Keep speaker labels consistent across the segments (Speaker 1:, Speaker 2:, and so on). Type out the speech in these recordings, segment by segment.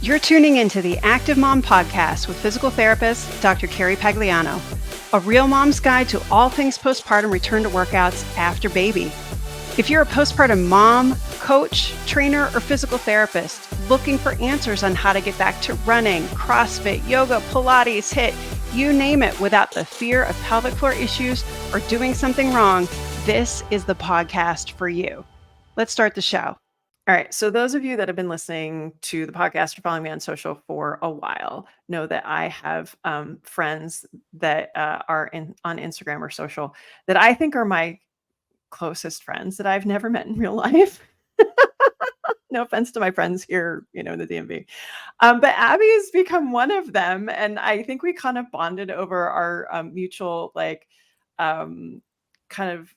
Speaker 1: You're tuning into the Active Mom Podcast with physical therapist Dr. Carrie Pagliano, a real mom's guide to all things postpartum return to workouts after baby. If you're a postpartum mom, coach, trainer, or physical therapist looking for answers on how to get back to running, CrossFit, yoga, Pilates, HIIT, you name it, without the fear of pelvic floor issues or doing something wrong, this is the podcast for you. Let's start the show. All right. So those of you that have been listening to the podcast or following me on social for a while know that I have friends that are on Instagram or social that I think are my closest friends that I've never met in real life. No offense to my friends here, in the DMV. But Abby has become one of them. And I think we kind of bonded over our mutual, um, kind of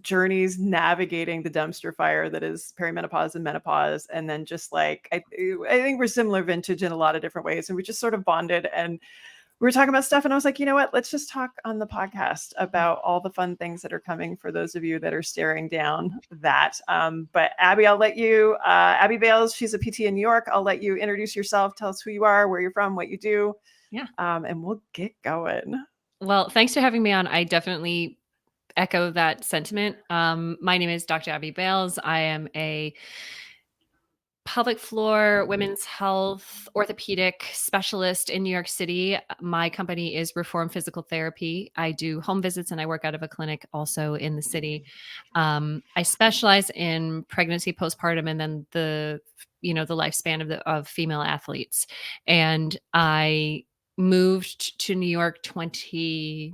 Speaker 1: journeys navigating the dumpster fire that is perimenopause and menopause. And then just I think we're similar vintage in a lot of different ways. And we just sort of bonded and we were talking about stuff. And I was like, you know what, let's just talk on the podcast about all the fun things that are coming for those of you that are staring down that. But Abby, I'll let you, Abby Bales, she's a PT in New York. I'll let you introduce yourself. Tell us who you are, where you're from, what you do.
Speaker 2: Yeah.
Speaker 1: And we'll get going.
Speaker 2: Well, thanks for having me on. I definitely echo that sentiment. My name is Dr. Abby Bales. I am a pelvic floor, women's health, orthopedic specialist in New York City. My company is Reform Physical Therapy. I do home visits and I work out of a clinic also in the city. I specialize in pregnancy, postpartum, and then the lifespan of female athletes. And I moved to New York 22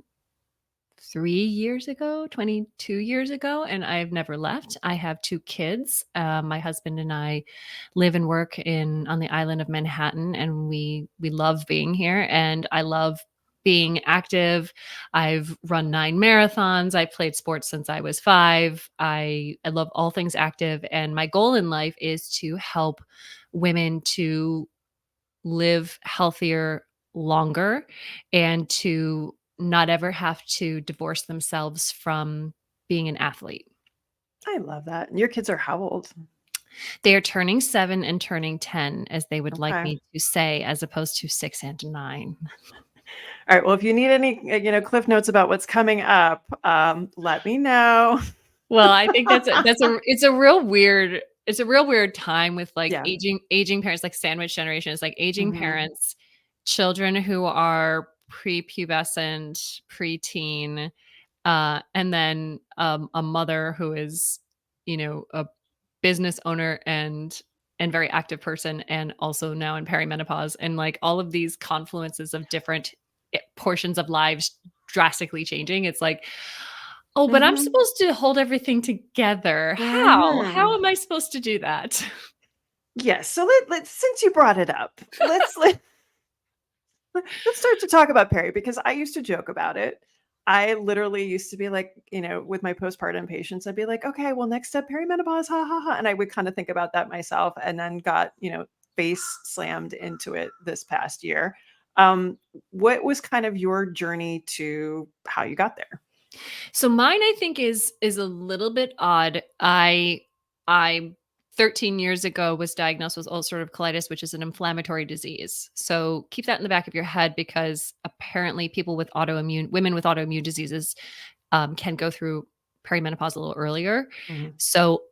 Speaker 2: years ago, and I've never left. I have 2 kids. My husband and I live and work on the island of Manhattan, and we love being here, and I love being active. I've run 9 marathons. I played sports since I was 5. I love all things active, and my goal in life is to help women to live healthier longer and to not ever have to divorce themselves from being an athlete.
Speaker 1: I love that. And your kids are how old?
Speaker 2: They are turning 7 and turning 10, as they would like
Speaker 1: Okay.
Speaker 2: me to say, as opposed to 6 and 9.
Speaker 1: All right. Well, if you need any, cliff notes about what's coming up, let me know.
Speaker 2: Well, I think it's a real weird time with
Speaker 1: Yeah.
Speaker 2: aging parents, like sandwich generation. It's like aging
Speaker 1: Mhm.
Speaker 2: parents, children who are prepubescent, preteen, and then a mother who is, a business owner and very active person, and also now in perimenopause, and like all of these confluences of different portions of lives drastically changing. It's like, oh, but I'm
Speaker 1: Mhm.
Speaker 2: supposed to hold everything together. How?
Speaker 1: Mhm.
Speaker 2: How am I supposed to do that?
Speaker 1: Yes. So let's since you brought it up, let's start to talk about Perry because I used to joke about it. I literally used to be like, with my postpartum patients, I'd be like, okay, well, next step, perimenopause, ha ha ha. And I would kind of think about that myself and then got, face slammed into it this past year. Um, what was kind of your journey to how you got there?
Speaker 2: So mine, I think, is a little bit odd. I 13 years ago was diagnosed with ulcerative colitis, which is an inflammatory disease. So keep that in the back of your head, because apparently women with autoimmune diseases can go through perimenopause a little earlier.
Speaker 1: Mhm.
Speaker 2: So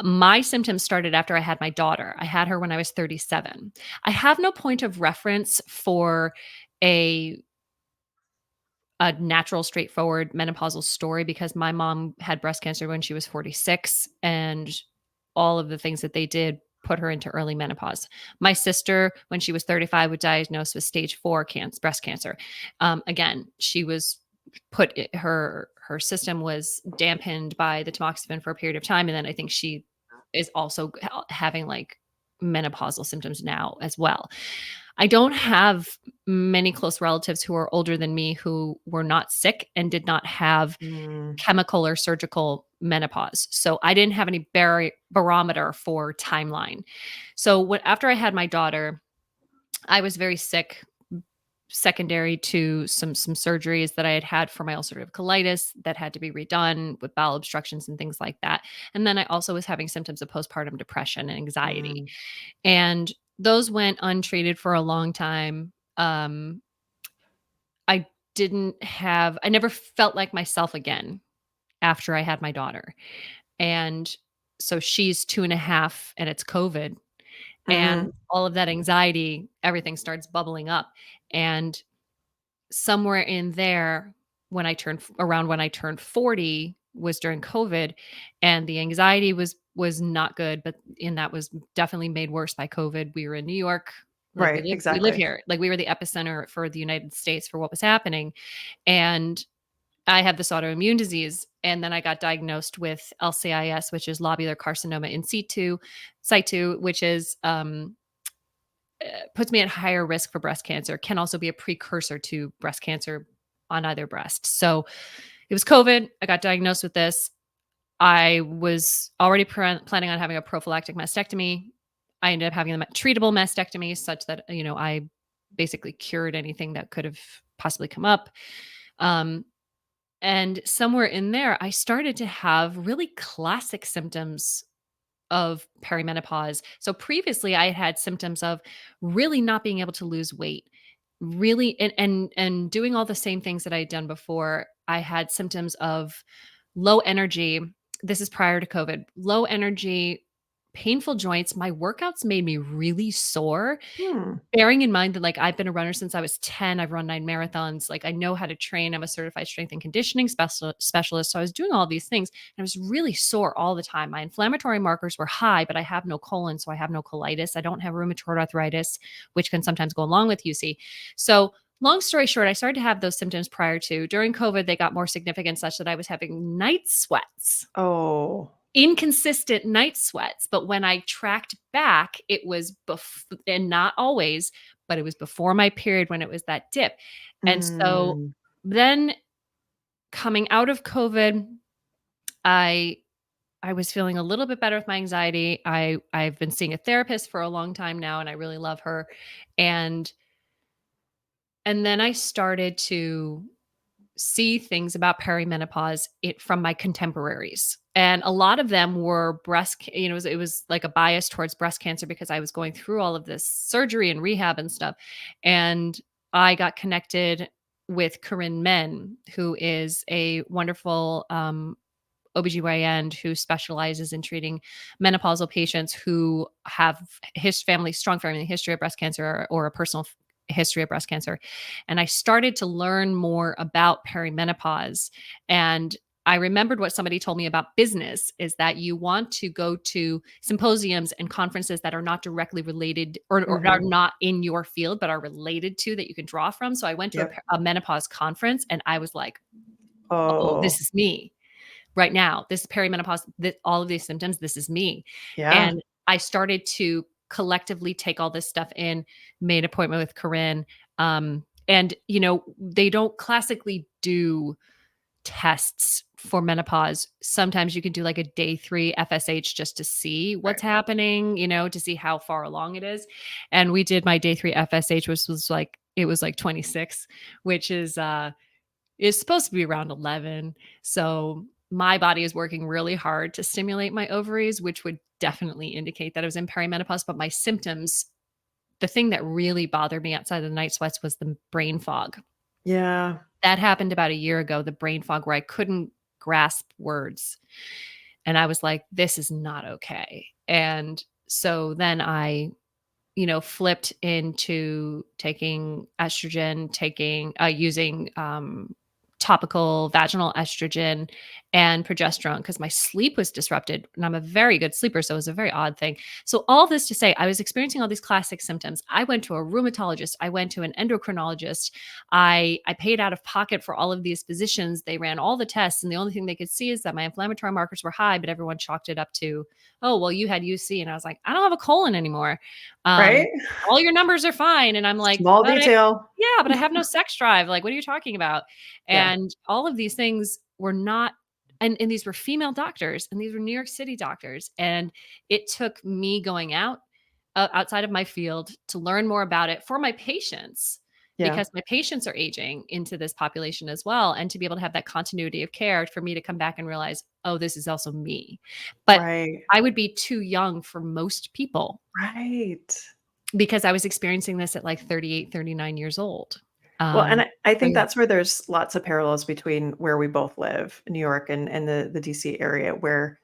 Speaker 2: my symptoms started after I had my daughter. I had her when I was 37. I have no point of reference for a natural, straightforward menopausal story, because my mom had breast cancer when she was 46, and all of the things that they did put her into early menopause. My sister, when she was 35, was diagnosed with stage 4 breast cancer. Again, she was her system was dampened by the tamoxifen for a period of time, and then I think she is also having like menopausal symptoms now as well. I don't have many close relatives who are older than me who were not sick and did not have
Speaker 1: Mm.
Speaker 2: chemical or surgical menopause. So I didn't have any barometer for timeline. So after I had my daughter, I was very sick, secondary to some surgeries that I had for my ulcerative colitis that had to be redone with bowel obstructions and things like that. And then I also was having symptoms of postpartum depression and anxiety.
Speaker 1: Mm.
Speaker 2: And those went untreated for a long time. I I never felt like myself again after I had my daughter. And so she's 2.5 and it's COVID,
Speaker 1: Mm,
Speaker 2: and all of that anxiety, everything starts bubbling up. And somewhere in there, when I turned 40 was during COVID, and the anxiety was not good, but and that was definitely made worse by COVID. We were in New York, like
Speaker 1: right,
Speaker 2: we live
Speaker 1: exactly.
Speaker 2: here. Like we were the epicenter for the United States for what was happening. And I had this autoimmune disease, and then I got diagnosed with LCIS, which is lobular carcinoma in situ, which is puts me at higher risk for breast cancer. Can also be a precursor to breast cancer on either breast. So it was COVID. I got diagnosed with this. I was already planning on having a prophylactic mastectomy. I ended up having a treatable mastectomy, such that I basically cured anything that could have possibly come up. Um, and somewhere in there, I started to have really classic symptoms of perimenopause. So previously I had symptoms of really not being able to lose weight, really and doing all the same things that I had done before. I had symptoms of low energy. This is prior to COVID. Low energy, painful joints. My workouts made me really sore.
Speaker 1: Hmm.
Speaker 2: Bearing in mind that, like, I've been a runner since I was 10, I've run 9 marathons, like, I know how to train, I'm a certified strength and conditioning specialist, so I was doing all these things, and I was really sore all the time. My inflammatory markers were high, but I have no colon, so I have no colitis, I don't have rheumatoid arthritis, which can sometimes go along with UC. So, long story short, I started to have those symptoms prior to. During COVID, they got more significant such that I was having night sweats.
Speaker 1: Oh.
Speaker 2: Inconsistent night sweats, but when I tracked back, it was and not always, but it was before my period when it was that dip. And so
Speaker 1: Mm.
Speaker 2: then coming out of COVID, I I was feeling a little bit better with my anxiety. I've been seeing a therapist for a long time now, and I really love her. And then I started to see things about perimenopause from my contemporaries. And a lot of them were it was like a bias towards breast cancer because I was going through all of this surgery and rehab and stuff. And I got connected with Corinne Men, who is a wonderful OBGYN who specializes in treating menopausal patients who have strong family history of breast cancer, or a personal history of breast cancer. And I started to learn more about perimenopause. And I remembered what somebody told me about business is that you want to go to symposiums and conferences that are not directly related, or are
Speaker 1: Mhm.
Speaker 2: not in your field, but are related to, that you can draw from. So I went to
Speaker 1: Yep.
Speaker 2: a menopause conference, and I was like, oh, this
Speaker 1: Oh,
Speaker 2: is me right now. This is perimenopause, all of these symptoms, this is me.
Speaker 1: yeah.
Speaker 2: And I started to collectively take all this stuff in, made an appointment with Corinne. And, they don't classically do tests for menopause. Sometimes you can do like a day 3 FSH just to see what's
Speaker 1: Right.
Speaker 2: happening, to see how far along it is. And we did my day 3 FSH, which was like, it was like 26, which is supposed to be around 11. So my body is working really hard to stimulate my ovaries, which would definitely indicate that I was in perimenopause. But my symptoms, the thing that really bothered me outside of the night sweats was the brain fog.
Speaker 1: Yeah.
Speaker 2: That happened about a year ago, the brain fog where I couldn't grasp words. And I was like, this is not okay. And so then I flipped into taking estrogen, using topical vaginal estrogen and progesterone because my sleep was disrupted. And I'm a very good sleeper. So it was a very odd thing. So, all this to say, I was experiencing all these classic symptoms. I went to a rheumatologist, I went to an endocrinologist. I paid out of pocket for all of these physicians. They ran all the tests. And the only thing they could see is that my inflammatory markers were high, but everyone chalked it up to, oh, well, you had UC. And I was like, I don't have a colon anymore. Um,
Speaker 1: Right?
Speaker 2: all your numbers are fine. And I'm like,
Speaker 1: Small detail.
Speaker 2: yeah, but I have no sex drive. Like, what are you talking about?
Speaker 1: Yeah.
Speaker 2: And all of these things were not, and these were female doctors, and these were New York City doctors. And it took me going outside of my field to learn more about it for my patients,
Speaker 1: Yeah.
Speaker 2: because my patients are aging into this population as well. And to be able to have that continuity of care for me to come back and realize, oh, this is also me. But
Speaker 1: Right.
Speaker 2: I would be too young for most people.
Speaker 1: Right.
Speaker 2: because I was experiencing this at like 38, 39 years old.
Speaker 1: Well, and I
Speaker 2: So
Speaker 1: think
Speaker 2: yeah,
Speaker 1: that's where there's lots of parallels between where we both live, New York and the DC area, where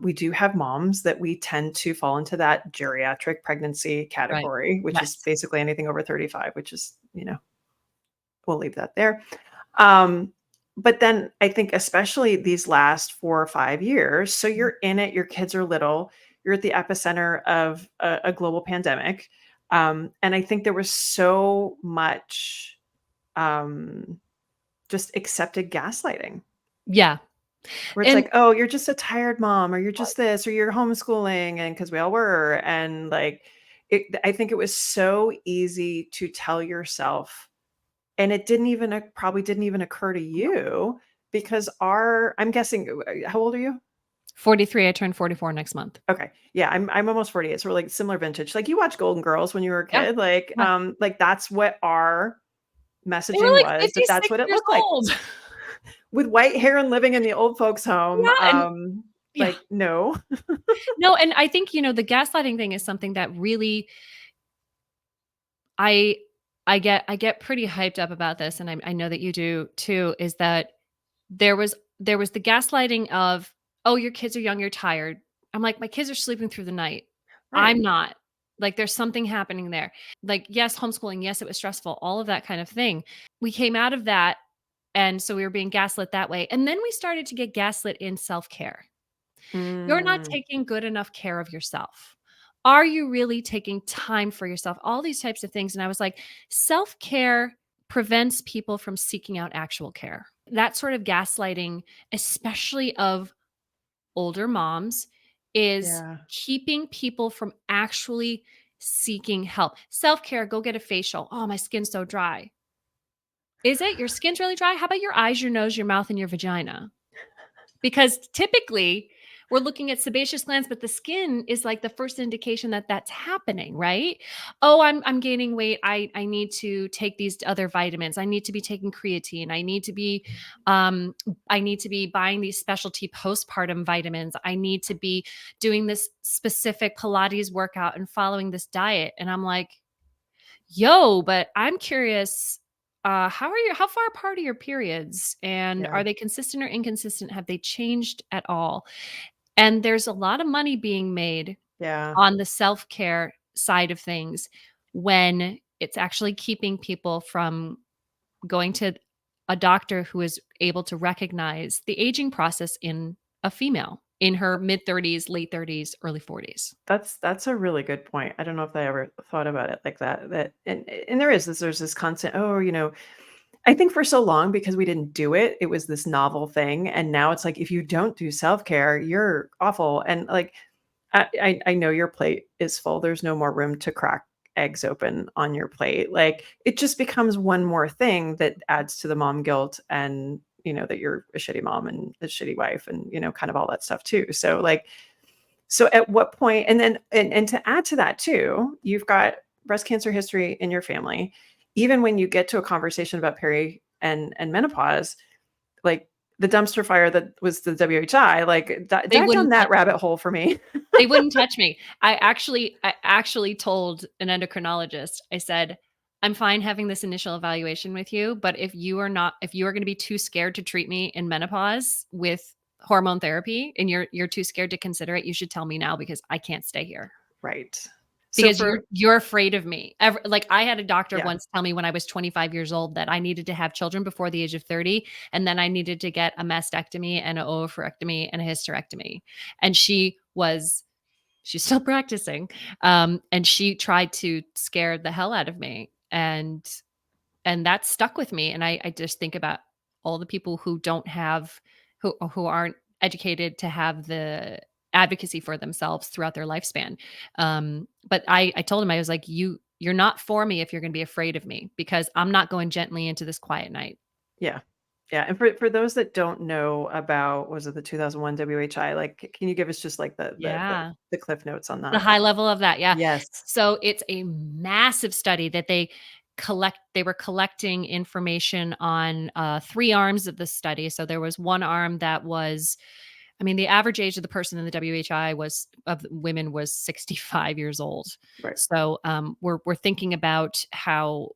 Speaker 1: we do have moms that we tend to fall into that geriatric pregnancy
Speaker 2: right.
Speaker 1: category, which is
Speaker 2: Yes.
Speaker 1: basically anything over 35, which is, we'll leave that there. Um, but then I think especially these last 4 or 5 years, so you're in it, your kids are little, you're at the epicenter of a global pandemic. And I think there was so much um, just accepted gaslighting
Speaker 2: Yeah.
Speaker 1: where it's
Speaker 2: And
Speaker 1: like, oh, you're just a tired mom, or you're just this, or you're homeschooling, and because we all were, and like, I think it was so easy to tell yourself, and it didn't even probably didn't even occur to you because I'm guessing, how old are you?
Speaker 2: 43, I turned 44 next month.
Speaker 1: Okay, yeah, I'm almost 48, so we're like similar vintage. Like you watch Golden Girls when you were a
Speaker 2: Yeah.
Speaker 1: kid,
Speaker 2: Yeah.
Speaker 1: like that's what our
Speaker 2: They were
Speaker 1: messaging
Speaker 2: like
Speaker 1: was, that's
Speaker 2: 56
Speaker 1: what it
Speaker 2: years
Speaker 1: looked like.
Speaker 2: old.
Speaker 1: With white hair and living in the old folks home,
Speaker 2: Yeah, and yeah.
Speaker 1: like, no.
Speaker 2: No, and I think, the gaslighting thing is something that really I I get pretty hyped up about this, and I know that you do too, is that there was the gaslighting of, "Oh, your kids are young, you're tired." I'm like, "My kids are sleeping through the night.
Speaker 1: Right.
Speaker 2: I'm not." Like, there's something happening there. Like, yes, homeschooling, yes, it was stressful, all of that kind of thing. We came out of that, and so we were being gaslit that way, and then we started to get gaslit in self-care. You're not
Speaker 1: Mm,
Speaker 2: taking good enough care of yourself. Are you really taking time for yourself? All these types of things. And I was like, self care prevents people from seeking out actual care. That sort of gaslighting, especially of older moms, is
Speaker 1: yeah.
Speaker 2: keeping people from actually seeking help. Self care, go get a facial. Oh, my skin's so dry. Is it? Your skin's really dry? How about your eyes, your nose, your mouth, and your vagina? Because typically we're looking at sebaceous glands, but the skin is like the first indication that that's happening, right? Oh, I'm gaining weight. I need to take these other vitamins. I need to be taking creatine. Um I need to be buying these specialty postpartum vitamins. I need to be doing this specific Pilates workout and following this diet. And I'm like, yo, but I'm curious, how far apart are your periods? And
Speaker 1: Yeah.
Speaker 2: are they consistent or inconsistent? Have they changed at all? And there's a lot of money being made
Speaker 1: Yeah.
Speaker 2: on the self-care side of things when it's actually keeping people from going to a doctor who is able to recognize the aging process in a female in her mid 30s, late 30s, early 40s.
Speaker 1: That's a really good point. I don't know if I ever thought about it like that. And there's this constant, oh, I think for so long because we didn't do it, it was this novel thing. And now it's like if you don't do self-care, you're awful. And like I know your plate is full. There's no more room to crack eggs open on your plate. Like it just becomes one more thing that adds to the mom guilt and that you're a shitty mom and a shitty wife and kind of all that stuff too. So at what point, and then and to add to that too, you've got breast cancer history in your family. Even when you get to a conversation about peri and menopause, like the dumpster fire that was the WHI, like
Speaker 2: They
Speaker 1: dive down
Speaker 2: wouldn't
Speaker 1: that
Speaker 2: touch
Speaker 1: rabbit
Speaker 2: me.
Speaker 1: hole for me.
Speaker 2: They wouldn't touch me. I actually told an endocrinologist, I said, "I'm fine having this initial evaluation with you, but if you are gonna be too scared to treat me in menopause with hormone therapy and you're too scared to consider it, you should tell me now because I can't stay here."
Speaker 1: Right. So
Speaker 2: Because
Speaker 1: for
Speaker 2: you're afraid of me. Like, I had a doctor
Speaker 1: yeah,
Speaker 2: once tell me when I was 25 years old that I needed to have children before the age of 30, and then I needed to get a mastectomy and a oophorectomy and a hysterectomy. And she's still practicing, and she tried to scare the hell out of me, and that stuck with me, and I just think about all the people who don't have who aren't educated to have the advocacy for themselves throughout their lifespan. But I told him, I was like, you're not for me if you're gonna be afraid of me because I'm not going gently into this quiet night.
Speaker 1: yeah. Yeah, and for those that don't know about, was it the 2001 WHI? Like, can you give us just like
Speaker 2: Yeah.
Speaker 1: the cliff notes on
Speaker 2: The
Speaker 1: that?
Speaker 2: high level of that, yeah.
Speaker 1: Yes.
Speaker 2: So it's a massive study that they were collecting information on, 3 arms of the study. So there was one arm that was I mean, the average age of the person in the WHI of women was 65 years old.
Speaker 1: Right.
Speaker 2: So we're thinking about how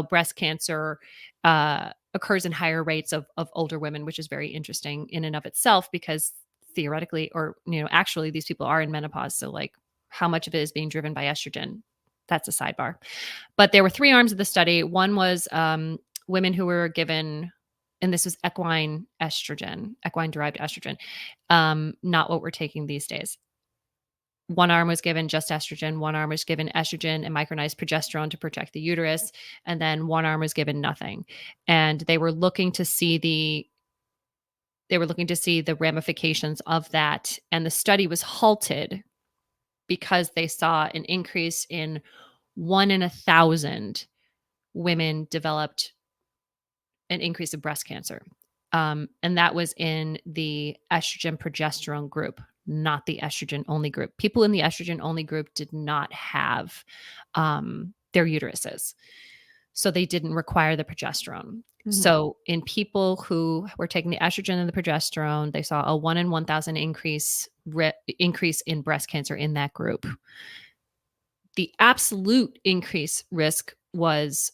Speaker 2: breast cancer occurs in higher rates of older women, which is very interesting in and of itself, because theoretically, or actually, these people are in menopause. So like, how much of it is being driven by estrogen? That's a sidebar. But there were 3 arms of the study. One was women who were given, and this was equine derived estrogen, not what we're taking these days. One arm was given just estrogen. One arm was given estrogen and micronized progesterone to protect the uterus. And then one arm was given nothing. And they were looking to see the ramifications of that. And the study was halted because they saw an increase in 1 in 1,000 women developed an increase of breast cancer. And that was in the estrogen progesterone group, not the estrogen only group. People in the estrogen only group did not have their uteruses. So they didn't require the progesterone. Mm-hmm. So in people who were taking the estrogen and the progesterone, they saw a 1 in 1,000 increase in breast cancer in that group. The absolute increase risk was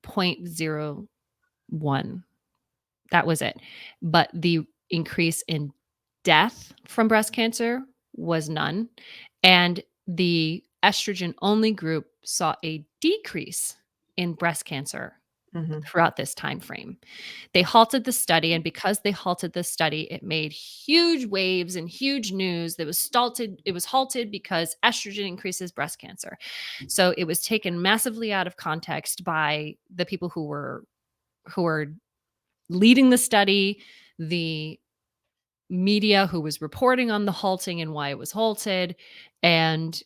Speaker 2: 0.01. That was it. But the increase in death from breast cancer was none. And the estrogen only group saw a decrease in breast cancer throughout this time frame. They halted the study, and because they halted the study, it made huge waves and huge news. It was halted because estrogen increases breast cancer. So it was taken massively out of context by the people who were leading the study, the media who was reporting on the halting and why it was halted, and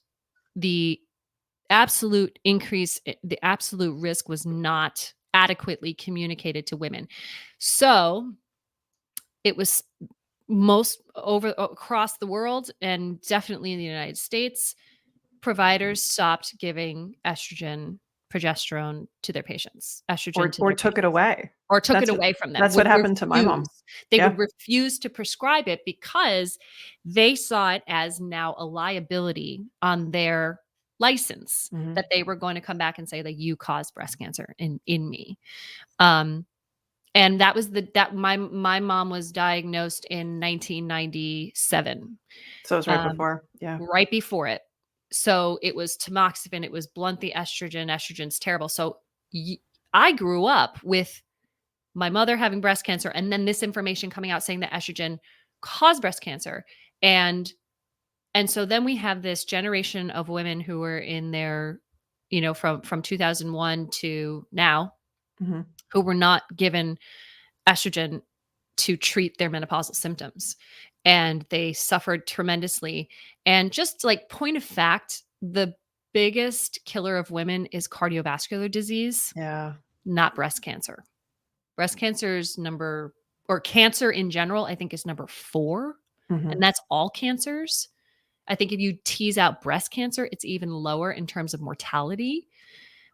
Speaker 2: the absolute risk was not adequately communicated to women. So it was across the world, and definitely in the United States, providers stopped giving estrogen, progesterone to their patients.
Speaker 1: Or took it away.
Speaker 2: Or took it away from them.
Speaker 1: That's what happened to my mom.
Speaker 2: They would refuse to prescribe it because they saw it as now a liability on their license, that they were going to come back and say that you caused breast cancer in me. And that was my mom was diagnosed in 1997.
Speaker 1: So it was right before. Yeah.
Speaker 2: Right before it. So it was tamoxifen. It was blunt the estrogen. Estrogen's terrible. So I grew up with my mother having breast cancer, and then this information coming out saying that estrogen caused breast cancer. And so then we have this generation of women who were in their, from 2001 to now, who were not given estrogen to treat their menopausal symptoms. And they suffered tremendously. And just like point of fact, the biggest killer of women is cardiovascular disease, not breast cancer. Breast cancer is cancer in general, I think, is number 4. And that's all cancers. I think if you tease out breast cancer, it's even lower in terms of mortality,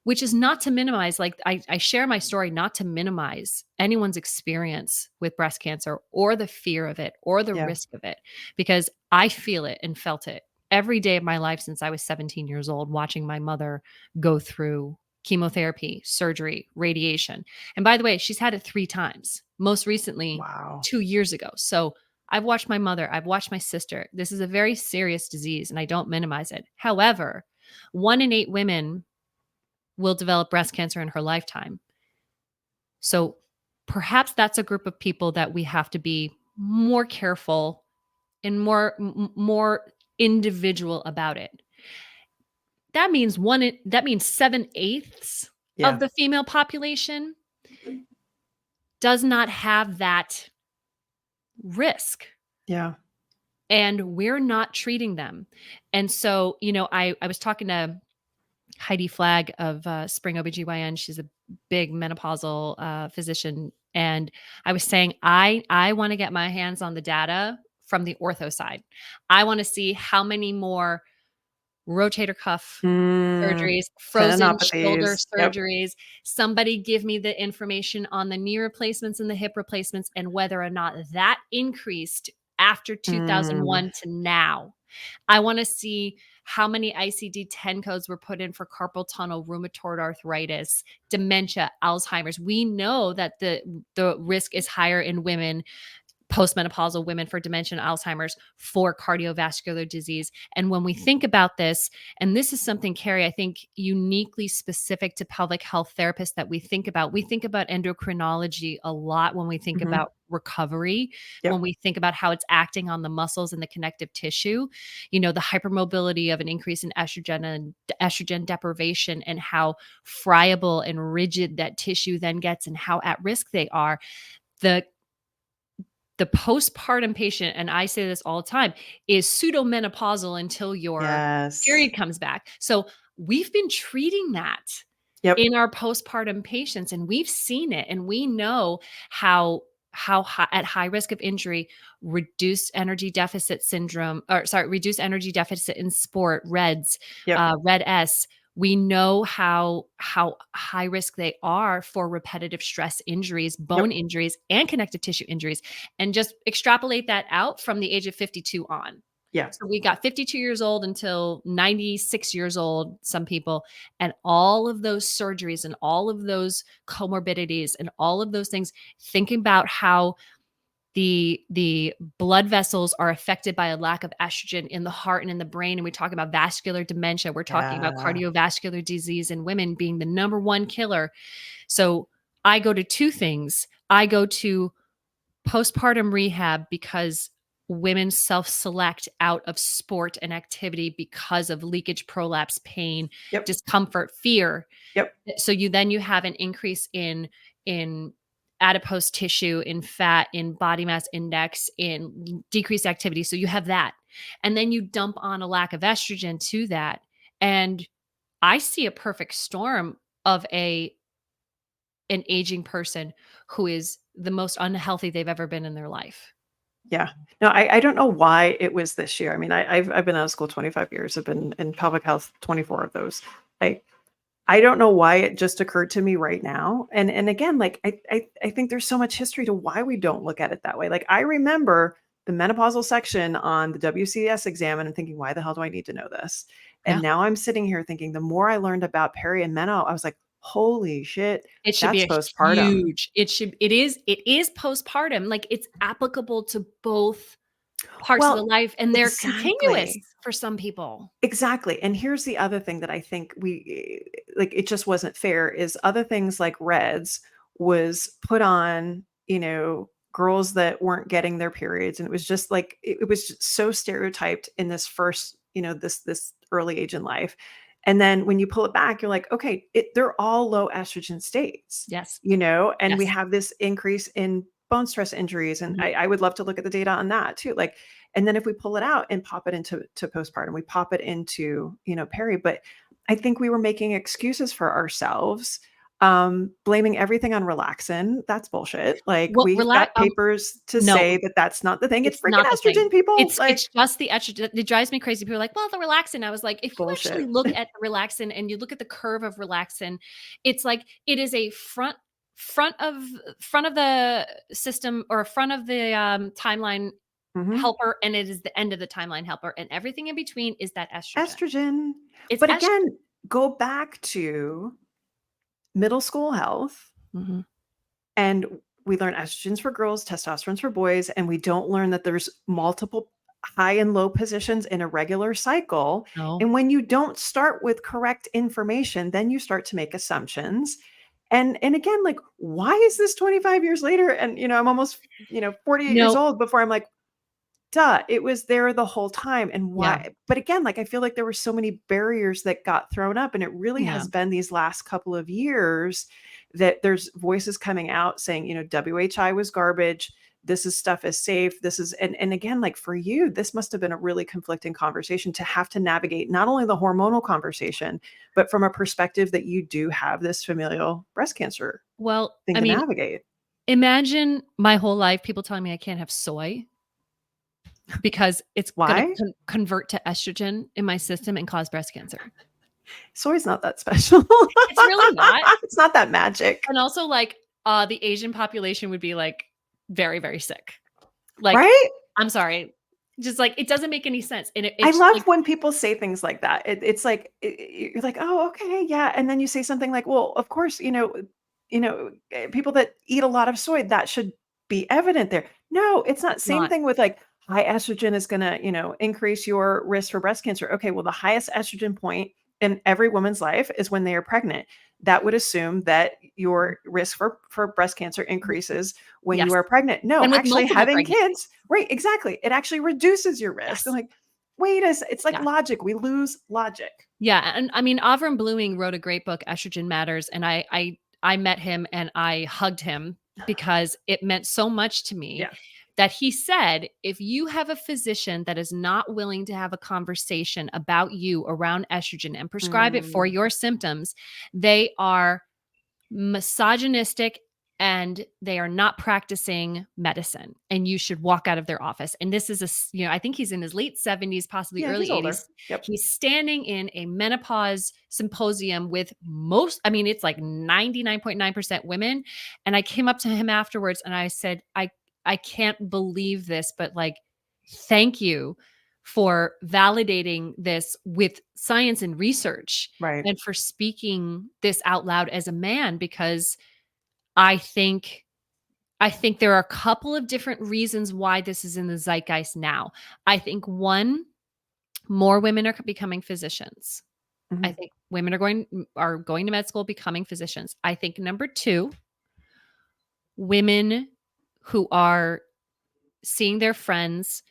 Speaker 2: which is not to minimize. Like I share my story, not to minimize anyone's experience with breast cancer or the fear of it or the risk of it, because I feel it and felt it every day of my life since I was 17 years old, watching my mother go through chemotherapy, surgery, radiation. And by the way, she's had it 3 times, most recently 2 years ago. So I've watched my mother, I've watched my sister. This is a very serious disease, and I don't minimize it. However, 1 in 8 women will develop breast cancer in her lifetime. So perhaps that's a group of people that we have to be more careful and more individual about it. That means 7/8 of the female population does not have that risk.
Speaker 1: Yeah.
Speaker 2: And we're not treating them. And so, I was talking to Heidi Flagg of Spring OBGYN. She's a big menopausal physician. And I was saying, I want to get my hands on the data from the ortho side. I want to see how many more rotator cuff surgeries, frozen shoulder surgeries. Somebody give me the information on the knee replacements and the hip replacements, and whether or not that increased after 2001 to now. I want to see how many ICD-10 codes were put in for carpal tunnel, rheumatoid arthritis, dementia, Alzheimer's. We know that the risk is higher in women, postmenopausal women, for dementia and Alzheimer's, for cardiovascular disease. And when we think about this, and this is something, Carrie, I think uniquely specific to pelvic health therapists that we think about endocrinology a lot when we think
Speaker 1: Mm-hmm.
Speaker 2: about recovery,
Speaker 1: Yep.
Speaker 2: when we think about how it's acting on the muscles and the connective tissue, the hypermobility of an increase in estrogen and estrogen deprivation, and how friable and rigid that tissue then gets and how at risk they are. The postpartum patient, and I say this all the time, is pseudomenopausal until your
Speaker 1: Yes.
Speaker 2: period comes back. So we've been treating that
Speaker 1: Yep.
Speaker 2: in our postpartum patients, and we've seen it, and we know how high, at high risk of injury, reduced energy deficit syndrome, reduced energy deficit in sport, REDS,
Speaker 1: Yep.
Speaker 2: Red S. We know how high risk they are for repetitive stress injuries, bone
Speaker 1: Yep.
Speaker 2: injuries, and connective tissue injuries. And just extrapolate that out from the age of 52 on.
Speaker 1: Yeah.
Speaker 2: So we got 52 years old until 96 years old, some people, and all of those surgeries and all of those comorbidities and all of those things, thinking about how the blood vessels are affected by a lack of estrogen in the heart and in the brain. And we talk about vascular dementia. We're talking about
Speaker 1: Yeah.
Speaker 2: cardiovascular disease in women being the number one killer. So I go to two things. I go to postpartum rehab because women self-select out of sport and activity because of leakage, prolapse, pain,
Speaker 1: Yep.
Speaker 2: discomfort, fear.
Speaker 1: Yep.
Speaker 2: So you have an increase in adipose tissue, in fat, in body mass index, in decreased activity. So you have that. And then you dump on a lack of estrogen to that. And I see a perfect storm of an aging person who is the most unhealthy they've ever been in their life.
Speaker 1: Yeah. No, I don't know why it was this year. I mean, I've been out of school 25 years. I've been in pelvic health 24 of those. I don't know why it just occurred to me right now. And again, like I think there's so much history to why we don't look at it that way. Like I remember the menopausal section on the WCS exam and I'm thinking, why the hell do I need to know this? And
Speaker 2: Yeah.
Speaker 1: now I'm sitting here thinking the more I learned about peri and meno, I was like, holy shit,
Speaker 2: It should be
Speaker 1: that's
Speaker 2: a
Speaker 1: postpartum.
Speaker 2: huge, it is postpartum. Like it's applicable to both parts of the
Speaker 1: Well,
Speaker 2: life, and they're continuous
Speaker 1: exactly.
Speaker 2: for some people.
Speaker 1: Exactly. And here's the other thing that I think like it just wasn't fair is other things like Reds was put on, girls that weren't getting their periods. And it was just like it was just so stereotyped in this first, this early age in life. And then when you pull it back, you're like, okay, they're all low estrogen states,
Speaker 2: Yes.
Speaker 1: and we
Speaker 2: Yes.
Speaker 1: have this increase in bone stress injuries. And
Speaker 2: Mhm.
Speaker 1: I would love to look at the data on that too. Like, and then if we pull it out and pop it into postpartum, we pop it into, peri. But I think we were making excuses for ourselves, blaming everything on relaxin. That's bullshit. Like
Speaker 2: Well,
Speaker 1: we've got papers to
Speaker 2: no,
Speaker 1: say that that's not the thing. It's
Speaker 2: it's
Speaker 1: freaking
Speaker 2: not the thing.
Speaker 1: estrogen, people.
Speaker 2: It's
Speaker 1: Like
Speaker 2: just the estrogen. It drives me crazy. People are like, "Well, the relaxin." I was like, if you actually
Speaker 1: bullshit.
Speaker 2: look at the relaxin and you look at the curve of relaxin, it's like it is a front of the system, or front of the timeline
Speaker 1: Mhm.
Speaker 2: helper, and it is the end of the timeline helper, and everything in between is that estrogen.
Speaker 1: Estrogen.
Speaker 2: It's
Speaker 1: But
Speaker 2: estrogen.
Speaker 1: again, go back to middle school health.
Speaker 2: Mhm.
Speaker 1: And we learn estrogens for girls, testosterones for boys, and we don't learn that there's multiple high and low positions in a regular cycle.
Speaker 2: No.
Speaker 1: And when you don't start with correct information, then you start to make assumptions. And again, like, why is this 25 years later? And I'm almost, 48 years
Speaker 2: No.
Speaker 1: old before I'm like, duh, it was there the whole time. And
Speaker 2: Yeah.
Speaker 1: why? But again, like I feel like there were so many barriers that got thrown up. And it really
Speaker 2: Yeah.
Speaker 1: has been these last couple of years that there's voices coming out saying, WHI was garbage. This is stuff is safe. This is and again, like for you, this must have been a really conflicting conversation to have to navigate not only the hormonal conversation, but from a perspective that you do have this familial breast cancer
Speaker 2: Well,
Speaker 1: thing
Speaker 2: I
Speaker 1: to
Speaker 2: mean,
Speaker 1: navigate.
Speaker 2: imagine my whole life people telling me I can't have soy because it's gonna
Speaker 1: Why?
Speaker 2: convert to estrogen in my system and cause breast cancer.
Speaker 1: Soy's not that special.
Speaker 2: It's really not.
Speaker 1: It's not that magic.
Speaker 2: And also, like, the Asian population would be, like, very, very sick. Like,
Speaker 1: Right?
Speaker 2: I'm sorry. Just like, it doesn't make any sense. And
Speaker 1: I
Speaker 2: it's
Speaker 1: love
Speaker 2: like,
Speaker 1: when people say things like that. It's like you're like, oh, okay, yeah, and then you say something like, well, of course, people that eat a lot of soy, that should be evident there. No, it's not.
Speaker 2: it's
Speaker 1: Same
Speaker 2: not.
Speaker 1: thing with like high estrogen is going to, increase your risk for breast cancer. Okay, well, the highest estrogen point in every woman's life is when they are pregnant. That would assume that your risk for breast cancer increases when you
Speaker 2: Yes.
Speaker 1: are pregnant. No,
Speaker 2: And with
Speaker 1: actually
Speaker 2: multiple
Speaker 1: having
Speaker 2: pregnancies.
Speaker 1: kids, right, exactly. It actually reduces your risk. I'm
Speaker 2: Yes.
Speaker 1: like, wait it's like
Speaker 2: Yeah.
Speaker 1: logic. We lose logic.
Speaker 2: Yeah, and I mean, Avram Blooming wrote a great book, Estrogen Matters, and I met him and I hugged him because it meant so much to me
Speaker 1: Yeah.
Speaker 2: that he said, if you have a physician that is not willing to have a conversation about you around estrogen and prescribe it for
Speaker 1: Mm,
Speaker 2: your symptoms, they are misogynistic and they are not practicing medicine, and you should walk out of their office. And this is I think he's in his late 70s, possibly
Speaker 1: yeah, he's
Speaker 2: early
Speaker 1: older.
Speaker 2: 80s.
Speaker 1: Yep.
Speaker 2: He's standing in a menopause symposium with I mean, it's like 99.9% women. And I came up to him afterwards and I said, I can't believe this, but like, thank you for validating this with science and research
Speaker 1: Right.
Speaker 2: and for speaking this out loud as a man, because I think I think there are a couple of different reasons why this is in the zeitgeist now. I think one, more women are becoming physicians. I
Speaker 1: Mhm.
Speaker 2: think women are going to med school, becoming physicians. I think number 2, women who are seeing their friends,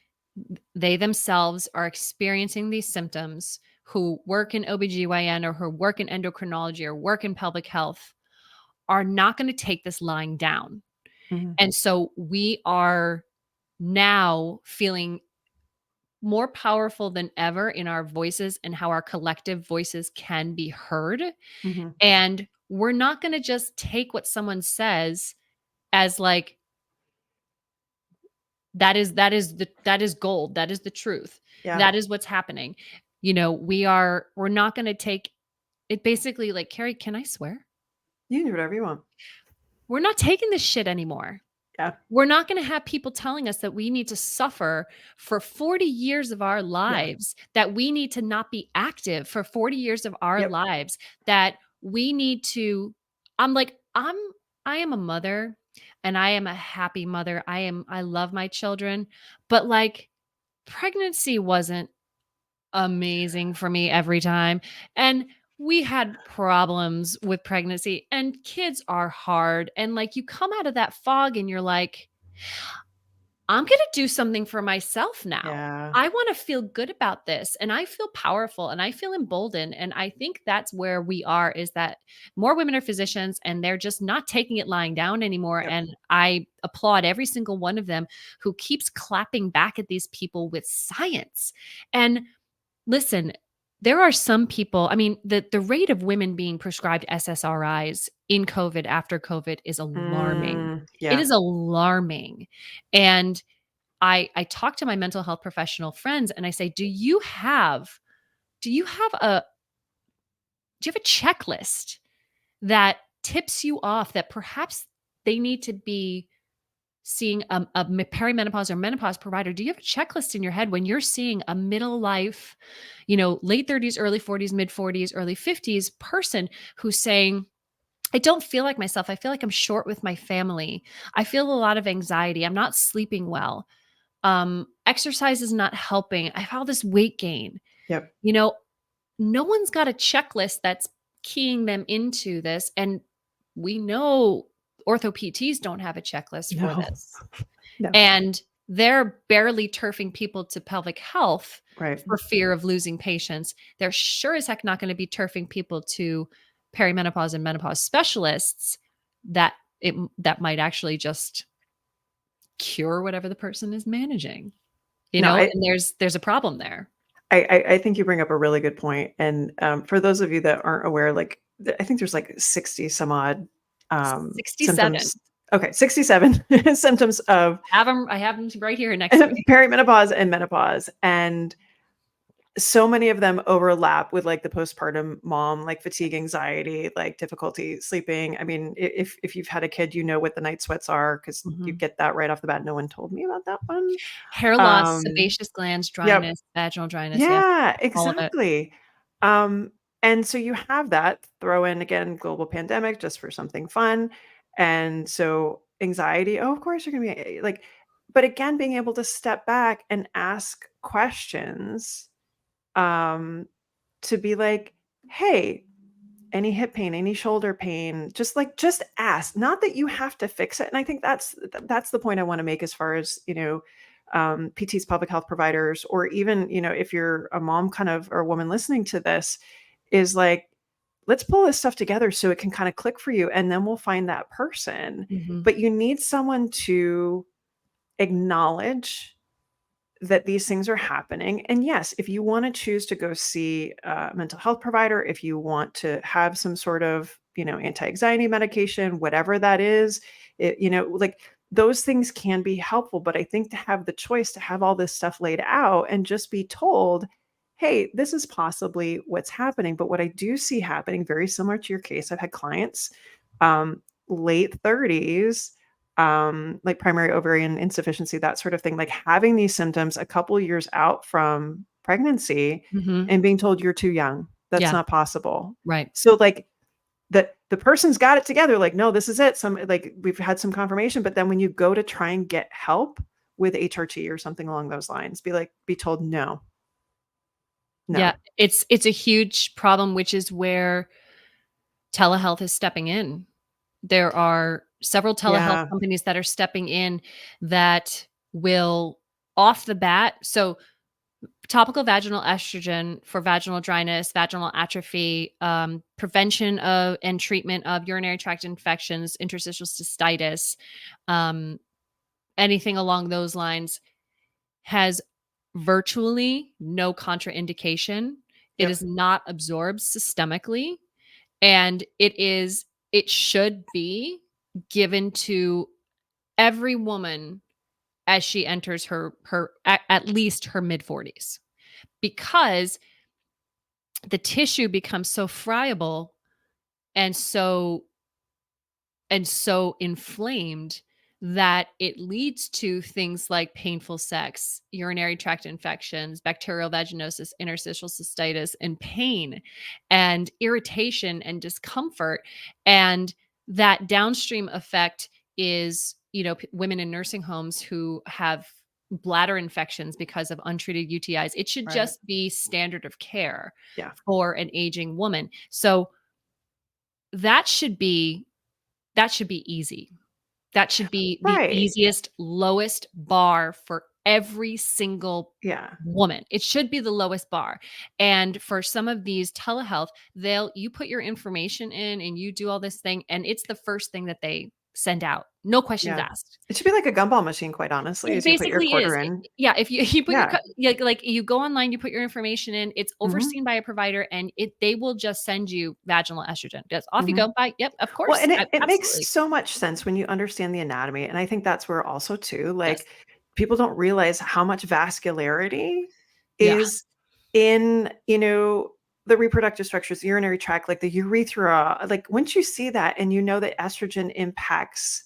Speaker 2: they themselves are experiencing these symptoms, who work in OBGYN or who work in endocrinology or work in public health, are not going to take this lying down.
Speaker 1: Mhm.
Speaker 2: And so we are now feeling more powerful than ever in our voices and how our collective voices can be heard.
Speaker 1: Mhm.
Speaker 2: And we're not going to just take what someone says as like, that is gold, that is the truth,
Speaker 1: Yeah.
Speaker 2: that is what's happening. We're not going to take it. Basically, like, Carrie, can I swear?
Speaker 1: You can do whatever you want.
Speaker 2: We're not taking this shit anymore.
Speaker 1: Yeah.
Speaker 2: We're not going to have people telling us that we need to suffer for 40 years of our
Speaker 1: Yeah.
Speaker 2: lives, that we need to not be active for 40 years of our
Speaker 1: Yep.
Speaker 2: lives, that we need to. I'm like, I am a mother and I am a happy mother. I love my children, but like, pregnancy wasn't amazing for me every time. And we had problems with pregnancy, and kids are hard. And like, you come out of that fog and you're like, I'm going to do something for myself now.
Speaker 1: Yeah.
Speaker 2: I want to feel good about this, and I feel powerful and I feel emboldened. And I think that's where we are, is that more women are physicians and they're just not taking it lying down anymore.
Speaker 1: Yep.
Speaker 2: And I applaud every single one of them who keeps clapping back at these people with science. And listen, there are some people, I mean, the rate of women being prescribed SSRIs in COVID, after COVID, is alarming. It
Speaker 1: Yeah.
Speaker 2: is alarming. And I talk to my mental health professional friends and I say, do you have a checklist that tips you off that perhaps they need to be seeing a perimenopause or menopause provider? Do you have a checklist in your head when you're seeing a middle life, late 30s, early 40s, mid 40s, early 50s person who's saying, I don't feel like myself. I feel like I'm short with my family. I feel a lot of anxiety. I'm not sleeping well. Exercise is not helping. I have all this weight gain.
Speaker 1: Yep.
Speaker 2: You know, no one's got a checklist that's keying them into this. And we know ortho PTs don't have a checklist for
Speaker 1: No.
Speaker 2: this.
Speaker 1: No.
Speaker 2: And they're barely turfing people to pelvic health
Speaker 1: Right.
Speaker 2: for fear of losing patients. They're sure as heck not going to be turfing people to perimenopause and menopause specialists that might actually just cure whatever the person is managing.
Speaker 1: No,
Speaker 2: And there's a problem there.
Speaker 1: I think you bring up a really good point. And for those of you that aren't aware, like I think there's like 60 some odd
Speaker 2: 67.
Speaker 1: symptoms. Okay, 67 symptoms of
Speaker 2: I have them right here next to me.
Speaker 1: perimenopause and menopause. And so many of them overlap with like the postpartum mom, like fatigue, anxiety, like difficulty sleeping. I mean, if you've had a kid, you know what the night sweats are because you
Speaker 2: Mhm.
Speaker 1: get that right off the bat. No one told me about that one.
Speaker 2: Hair loss,
Speaker 1: Um,
Speaker 2: sebaceous glands,
Speaker 1: yep.
Speaker 2: dryness, vaginal dryness, yep,
Speaker 1: Yeah,
Speaker 2: all of it.
Speaker 1: exactly. Um, and so you have that, throw in again global pandemic just for something fun. And so anxiety, oh, of course you're gonna be like, but again, being able to step back and ask questions, um, to be like, hey, any hip pain, any shoulder pain, just ask. Not that you have to fix it. And I think that's the point I want to make as far as, PTs, public health providers, or even, if you're a mom kind of or a woman listening to this, is like, let's pull this stuff together so it can kind of click for you. And then we'll find that person.
Speaker 2: Mhm,
Speaker 1: But you need someone to acknowledge that these things are happening. And yes, if you want to choose to go see a mental health provider, if you want to have some sort of, anti-anxiety medication, whatever that is, like those things can be helpful. But I think to have the choice to have all this stuff laid out and just be told, hey, this is possibly what's happening. But what I do see happening, very similar to your case, I've had clients, um, late 30s, like primary ovarian insufficiency, that sort of thing, like having these symptoms a couple years out from pregnancy
Speaker 2: mhm.
Speaker 1: and being told you're too young. That's
Speaker 2: Yeah,
Speaker 1: not possible.
Speaker 2: right.
Speaker 1: So like the person's got it together, like, no, this is it. Some like we've had some confirmation, but then when you go to try and get help with HRT or something along those lines, be told no,
Speaker 2: Yeah,
Speaker 1: no.
Speaker 2: it's a huge problem, which is where telehealth is stepping in. There are several telehealth
Speaker 1: Yeah.
Speaker 2: companies that are stepping in that will off the bat topical vaginal estrogen for vaginal dryness, vaginal atrophy, prevention of and treatment of urinary tract infections, interstitial cystitis, um, anything along those lines has virtually no contraindication. It is
Speaker 1: Yep.
Speaker 2: not absorbed systemically, and it should be given to every woman as she enters her at least her mid 40s, because the tissue becomes so friable and so inflamed that it leads to things like painful sex, urinary tract infections, bacterial vaginosis, interstitial cystitis, and pain and irritation and discomfort. And that downstream effect is, women in nursing homes who have bladder infections because of untreated UTIs. It should
Speaker 1: Right.
Speaker 2: just be standard of care
Speaker 1: Yeah.
Speaker 2: for an aging woman. So that should be that should be easy. That should be the
Speaker 1: Right.
Speaker 2: easiest, lowest bar for every single
Speaker 1: Yeah.
Speaker 2: woman. It should be the lowest bar. And for some of these telehealth, you put your information in and you do all this thing, and it's the first thing that they send out. No questions
Speaker 1: Yeah.
Speaker 2: asked.
Speaker 1: It should be like a gumball machine, quite honestly,
Speaker 2: It
Speaker 1: as you put your
Speaker 2: basically
Speaker 1: quarter
Speaker 2: is.
Speaker 1: in.
Speaker 2: Yeah, if you you put your
Speaker 1: Yeah.
Speaker 2: yeah, like, you go online, you put your information in, it's
Speaker 1: Mhm.
Speaker 2: overseen by a provider, and they will just send you vaginal estrogen. Just off you
Speaker 1: Mhm.
Speaker 2: go. Bye. Yep, of
Speaker 1: Well,
Speaker 2: course.
Speaker 1: and it makes
Speaker 2: Absolutely.
Speaker 1: so much sense when you understand the anatomy, and I think that's where also too,
Speaker 2: Yes.
Speaker 1: like, people don't realize how much vascularity
Speaker 2: Yeah.
Speaker 1: is in, the reproductive structures, the urinary tract, like the urethra. Like, once you see that and you know that estrogen impacts,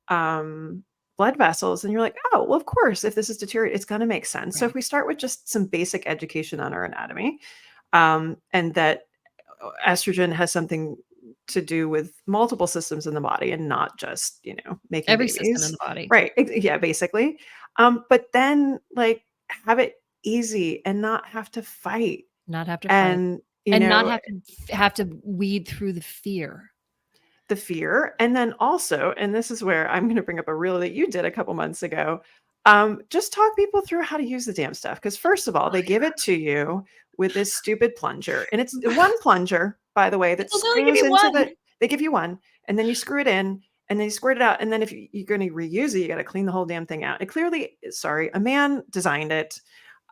Speaker 1: um, blood vessels, and you're like, "Oh, well, of course, if this is deteriorating, it's gonna make sense." So if
Speaker 2: Right.
Speaker 1: we start with just some basic education on our anatomy, and that estrogen has something to do with multiple systems in the body and not just, making
Speaker 2: Every system in
Speaker 1: babies.
Speaker 2: the body.
Speaker 1: Right. Yeah, basically. But then like have it easy and not have to fight.
Speaker 2: Not have to fight.
Speaker 1: And,
Speaker 2: And not have to weed through the fear.
Speaker 1: the fear. And then also, and this is where I'm going to bring up a reel that you did a couple months ago. Just talk people through how to use the damn stuff. Because first of all, they give it to you with this stupid plunger, and it's one plunger, by the way, that
Speaker 2: They'll only give
Speaker 1: screws
Speaker 2: you
Speaker 1: into
Speaker 2: one.
Speaker 1: the. They give you one, and then you screw it in, and then you squirt it out, and then if you're going to reuse it, you got to clean the whole damn thing out. It clearly, sorry, a man designed it.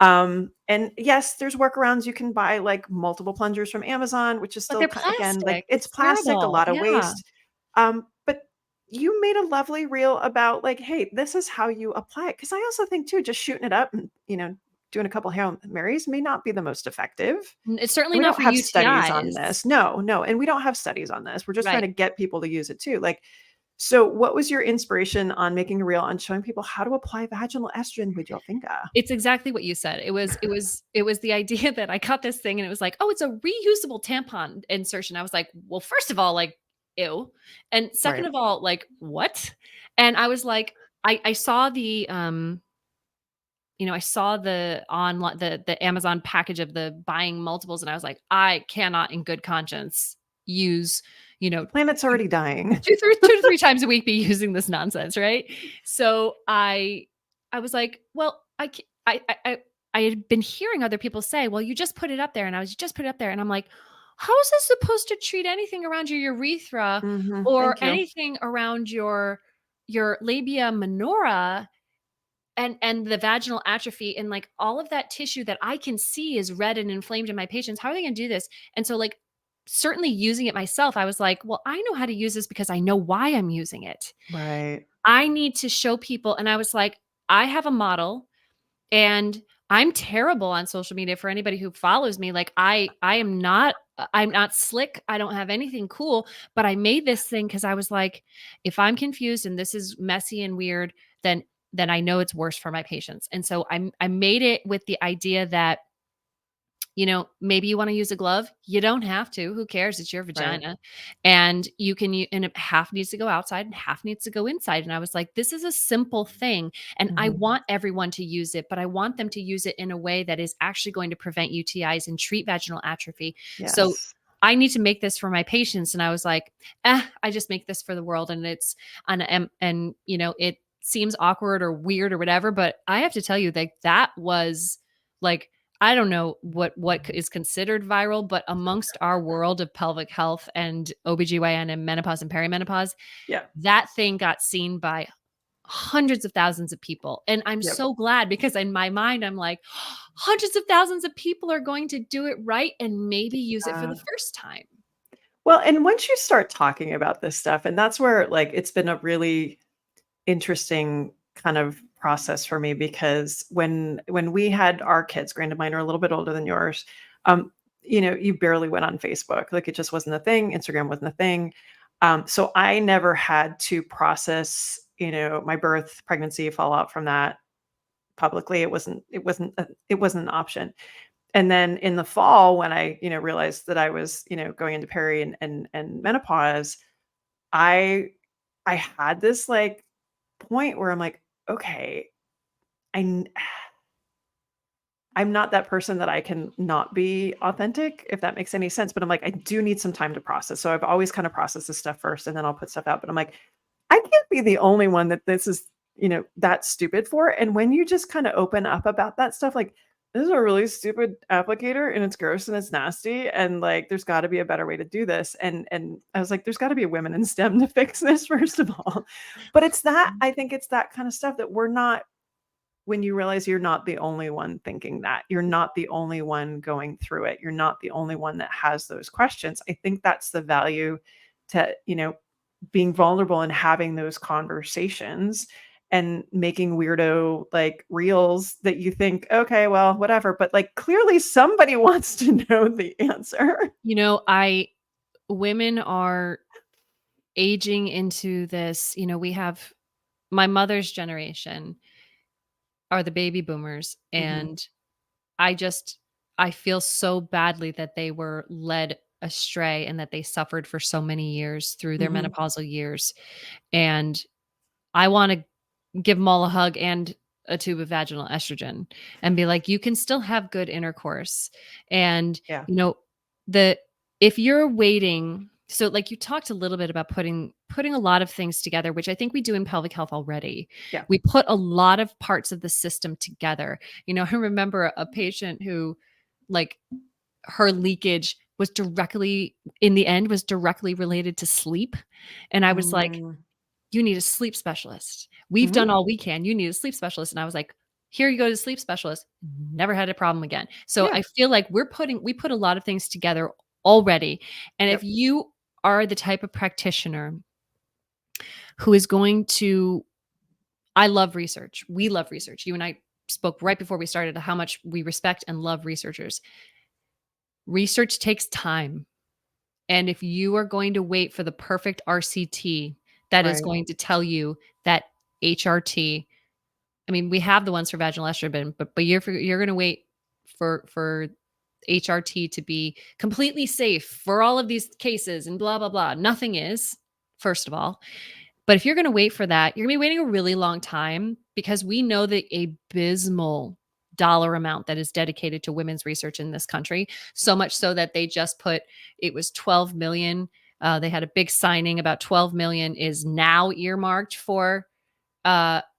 Speaker 1: And yes, there's workarounds. You can buy like multiple plungers from Amazon, which is
Speaker 2: But
Speaker 1: still
Speaker 2: they're
Speaker 1: again like
Speaker 2: plastic.
Speaker 1: it's
Speaker 2: It's
Speaker 1: plastic, a
Speaker 2: terrible.
Speaker 1: lot of
Speaker 2: Yeah.
Speaker 1: waste. But you made a lovely reel about like, hey, this is how you apply it. Because I also think too, just shooting it up and doing a couple Hail Marys may not be the most effective.
Speaker 2: It's
Speaker 1: And
Speaker 2: certainly
Speaker 1: we
Speaker 2: not
Speaker 1: don't
Speaker 2: for
Speaker 1: have studies on
Speaker 2: UTIs.
Speaker 1: this. No, no. And we don't have studies on this. We're just trying
Speaker 2: Right.
Speaker 1: to get people to use it too. Like, so what was your inspiration on making a reel on showing people how to apply vaginal estrogen with your finger?
Speaker 2: It's exactly what you said. It was the idea that I got this thing and it was like, "Oh, it's a reusable tampon insertion." I was like, "Well, first of all, like, ew. And second
Speaker 1: Right.
Speaker 2: of all, like, what?" And I was like, I saw the I saw the online the Amazon package of the buying multiples and I was like, "I cannot in good conscience use, you know,
Speaker 1: The planet's already dying.
Speaker 2: 2 to 3 times a week be using this nonsense, right?" So I was like, "Well, I ca I had been hearing other people say, 'Well, you just put it up there,' and I was just put it up there," and I'm like, "How is this supposed to treat anything around your urethra or
Speaker 1: Thank you.
Speaker 2: anything around your labia minora and the vaginal atrophy and like all of that tissue that I can see is red and inflamed in my patients? How are they going to do this?" And so like certainly using it myself, I was like, "Well, I know how to use this because I know why I'm using it.
Speaker 1: Right.
Speaker 2: I need to show people." And I was like, "I have a model and I'm terrible on social media for anybody who follows me. Like I'm not slick. I don't have anything cool, but I made this thing cuz I was like, if I'm confused and this is messy and weird, then I know it's worse for my patients." And so I made it with the idea that maybe you want to use a glove. You don't have to. Who cares? It's your
Speaker 1: Right.
Speaker 2: vagina. And and half needs to go outside and half needs to go inside. And I was like, this is a simple thing. And I
Speaker 1: Mhm.
Speaker 2: want everyone to use it, but I want them to use it in a way that is actually going to prevent UTIs and treat vaginal atrophy. So
Speaker 1: Yes.
Speaker 2: I need to make this for my patients. And I was like, I just make this for the world. And it seems awkward or weird or whatever. But I have to tell you, that was like, I don't know what is considered viral, but amongst our world of pelvic health and OBGYN and menopause and perimenopause,
Speaker 1: Yeah.
Speaker 2: that thing got seen by hundreds of thousands of people. And I'm
Speaker 1: Yep.
Speaker 2: so glad because in my mind, I'm like, hundreds of thousands of people are going to do it right and maybe use it for the first time.
Speaker 1: Well, and once you start talking about this stuff, and that's where like it's been a really interesting kind of process for me because when we had our kids, granted mine are a little bit older than yours, um, you barely went on Facebook. Like it just wasn't a thing. Instagram wasn't a thing. So I never had to process, my birth, pregnancy, fallout from that publicly. It wasn't an option. And then in the fall, when I, realized that I was, going into peri and menopause, I I had this like point where I'm like, okay, I n- I'm not that person that I can not be authentic, if that makes any sense. But I'm like, I do need some time to process. So I've always kind of processed this stuff first and then I'll put stuff out. But I'm like, I can't be the only one that this is, that stupid for. And when you just kind of open up about that stuff, like, this is a really stupid applicator and it's gross and it's nasty. And like, there's got to be a better way to do this. And I was like, there's got to be a women in STEM to fix this, first of all. But I think it's that kind of stuff that we're not when you realize you're not the only one thinking that. You're not the only one going through it. You're not the only one that has those questions. I think that's the value to, being vulnerable and having those conversations and making weirdo like reels that you think, okay, well, whatever. But like clearly somebody wants to know the answer.
Speaker 2: I women are aging into this, we have my mother's generation are the baby boomers
Speaker 1: Mhm.
Speaker 2: and I just I feel so badly that they were led astray and that they suffered for so many years through their
Speaker 1: Mhm.
Speaker 2: menopausal years. And I want to give them all a hug and a tube of vaginal estrogen and be like, you can still have good intercourse. And,
Speaker 1: Yeah.
Speaker 2: the if you're waiting, so like you talked a little bit about putting a lot of things together, which I think we do in pelvic health already.
Speaker 1: Yeah.
Speaker 2: We put a lot of parts of the system together. I remember a patient who like her leakage was directly in the end was directly related to sleep. And I was like,
Speaker 1: Mm.
Speaker 2: you need a sleep specialist. We've
Speaker 1: Mhm.
Speaker 2: done all we can. You need a sleep specialist. And I was like, here you go to the sleep specialist. Never had a problem again. So
Speaker 1: Yeah.
Speaker 2: I feel like we put a lot of things together already. And if
Speaker 1: Yep.
Speaker 2: you are the type of practitioner who is going to I love research. We love research. You and I spoke right before we started how much we respect and love researchers. Research takes time. And if you are going to wait for the perfect RCT that is
Speaker 1: Right.
Speaker 2: going to tell you that HRT, I mean, we have the ones for vaginal estrogen, but you're going to wait for HRT to be completely safe for all of these cases and blah blah blah. Nothing is, first of all. But if you're going to wait for that, you're going to be waiting a really long time because we know the abysmal dollar amount that is dedicated to women's research in this country. So much so that they just put it was 12 million. They had a big signing about 12 million is now earmarked for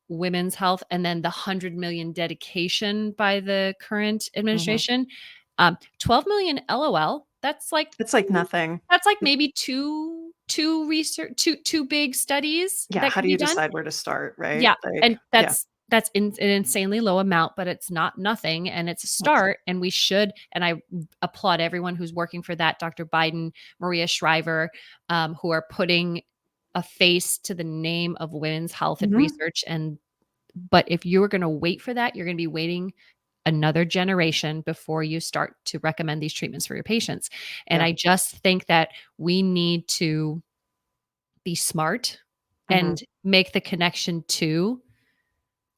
Speaker 2: women's health, and then the 100 million dedication by the current
Speaker 1: Mhm.
Speaker 2: administration. 12 million LOL.
Speaker 1: It's like nothing.
Speaker 2: That's like maybe two research two big studies
Speaker 1: Yeah,
Speaker 2: that
Speaker 1: how
Speaker 2: could
Speaker 1: do
Speaker 2: be
Speaker 1: you
Speaker 2: done.
Speaker 1: decide where to start, right?
Speaker 2: Yeah,
Speaker 1: Like,
Speaker 2: and
Speaker 1: yeah,
Speaker 2: that's an insanely low amount, but it's not nothing, and it's a
Speaker 1: that's
Speaker 2: start, and we should, and I applaud everyone who's working for that, Dr. Biden, Maria Shriver, who are putting a face to the name of women's health and
Speaker 1: mhm,
Speaker 2: research. And but if you're going to wait for that, you're going to be waiting another generation before you start to recommend these treatments for your patients. And
Speaker 1: yeah,
Speaker 2: I just think that we need to be smart
Speaker 1: mhm,
Speaker 2: and make the connection to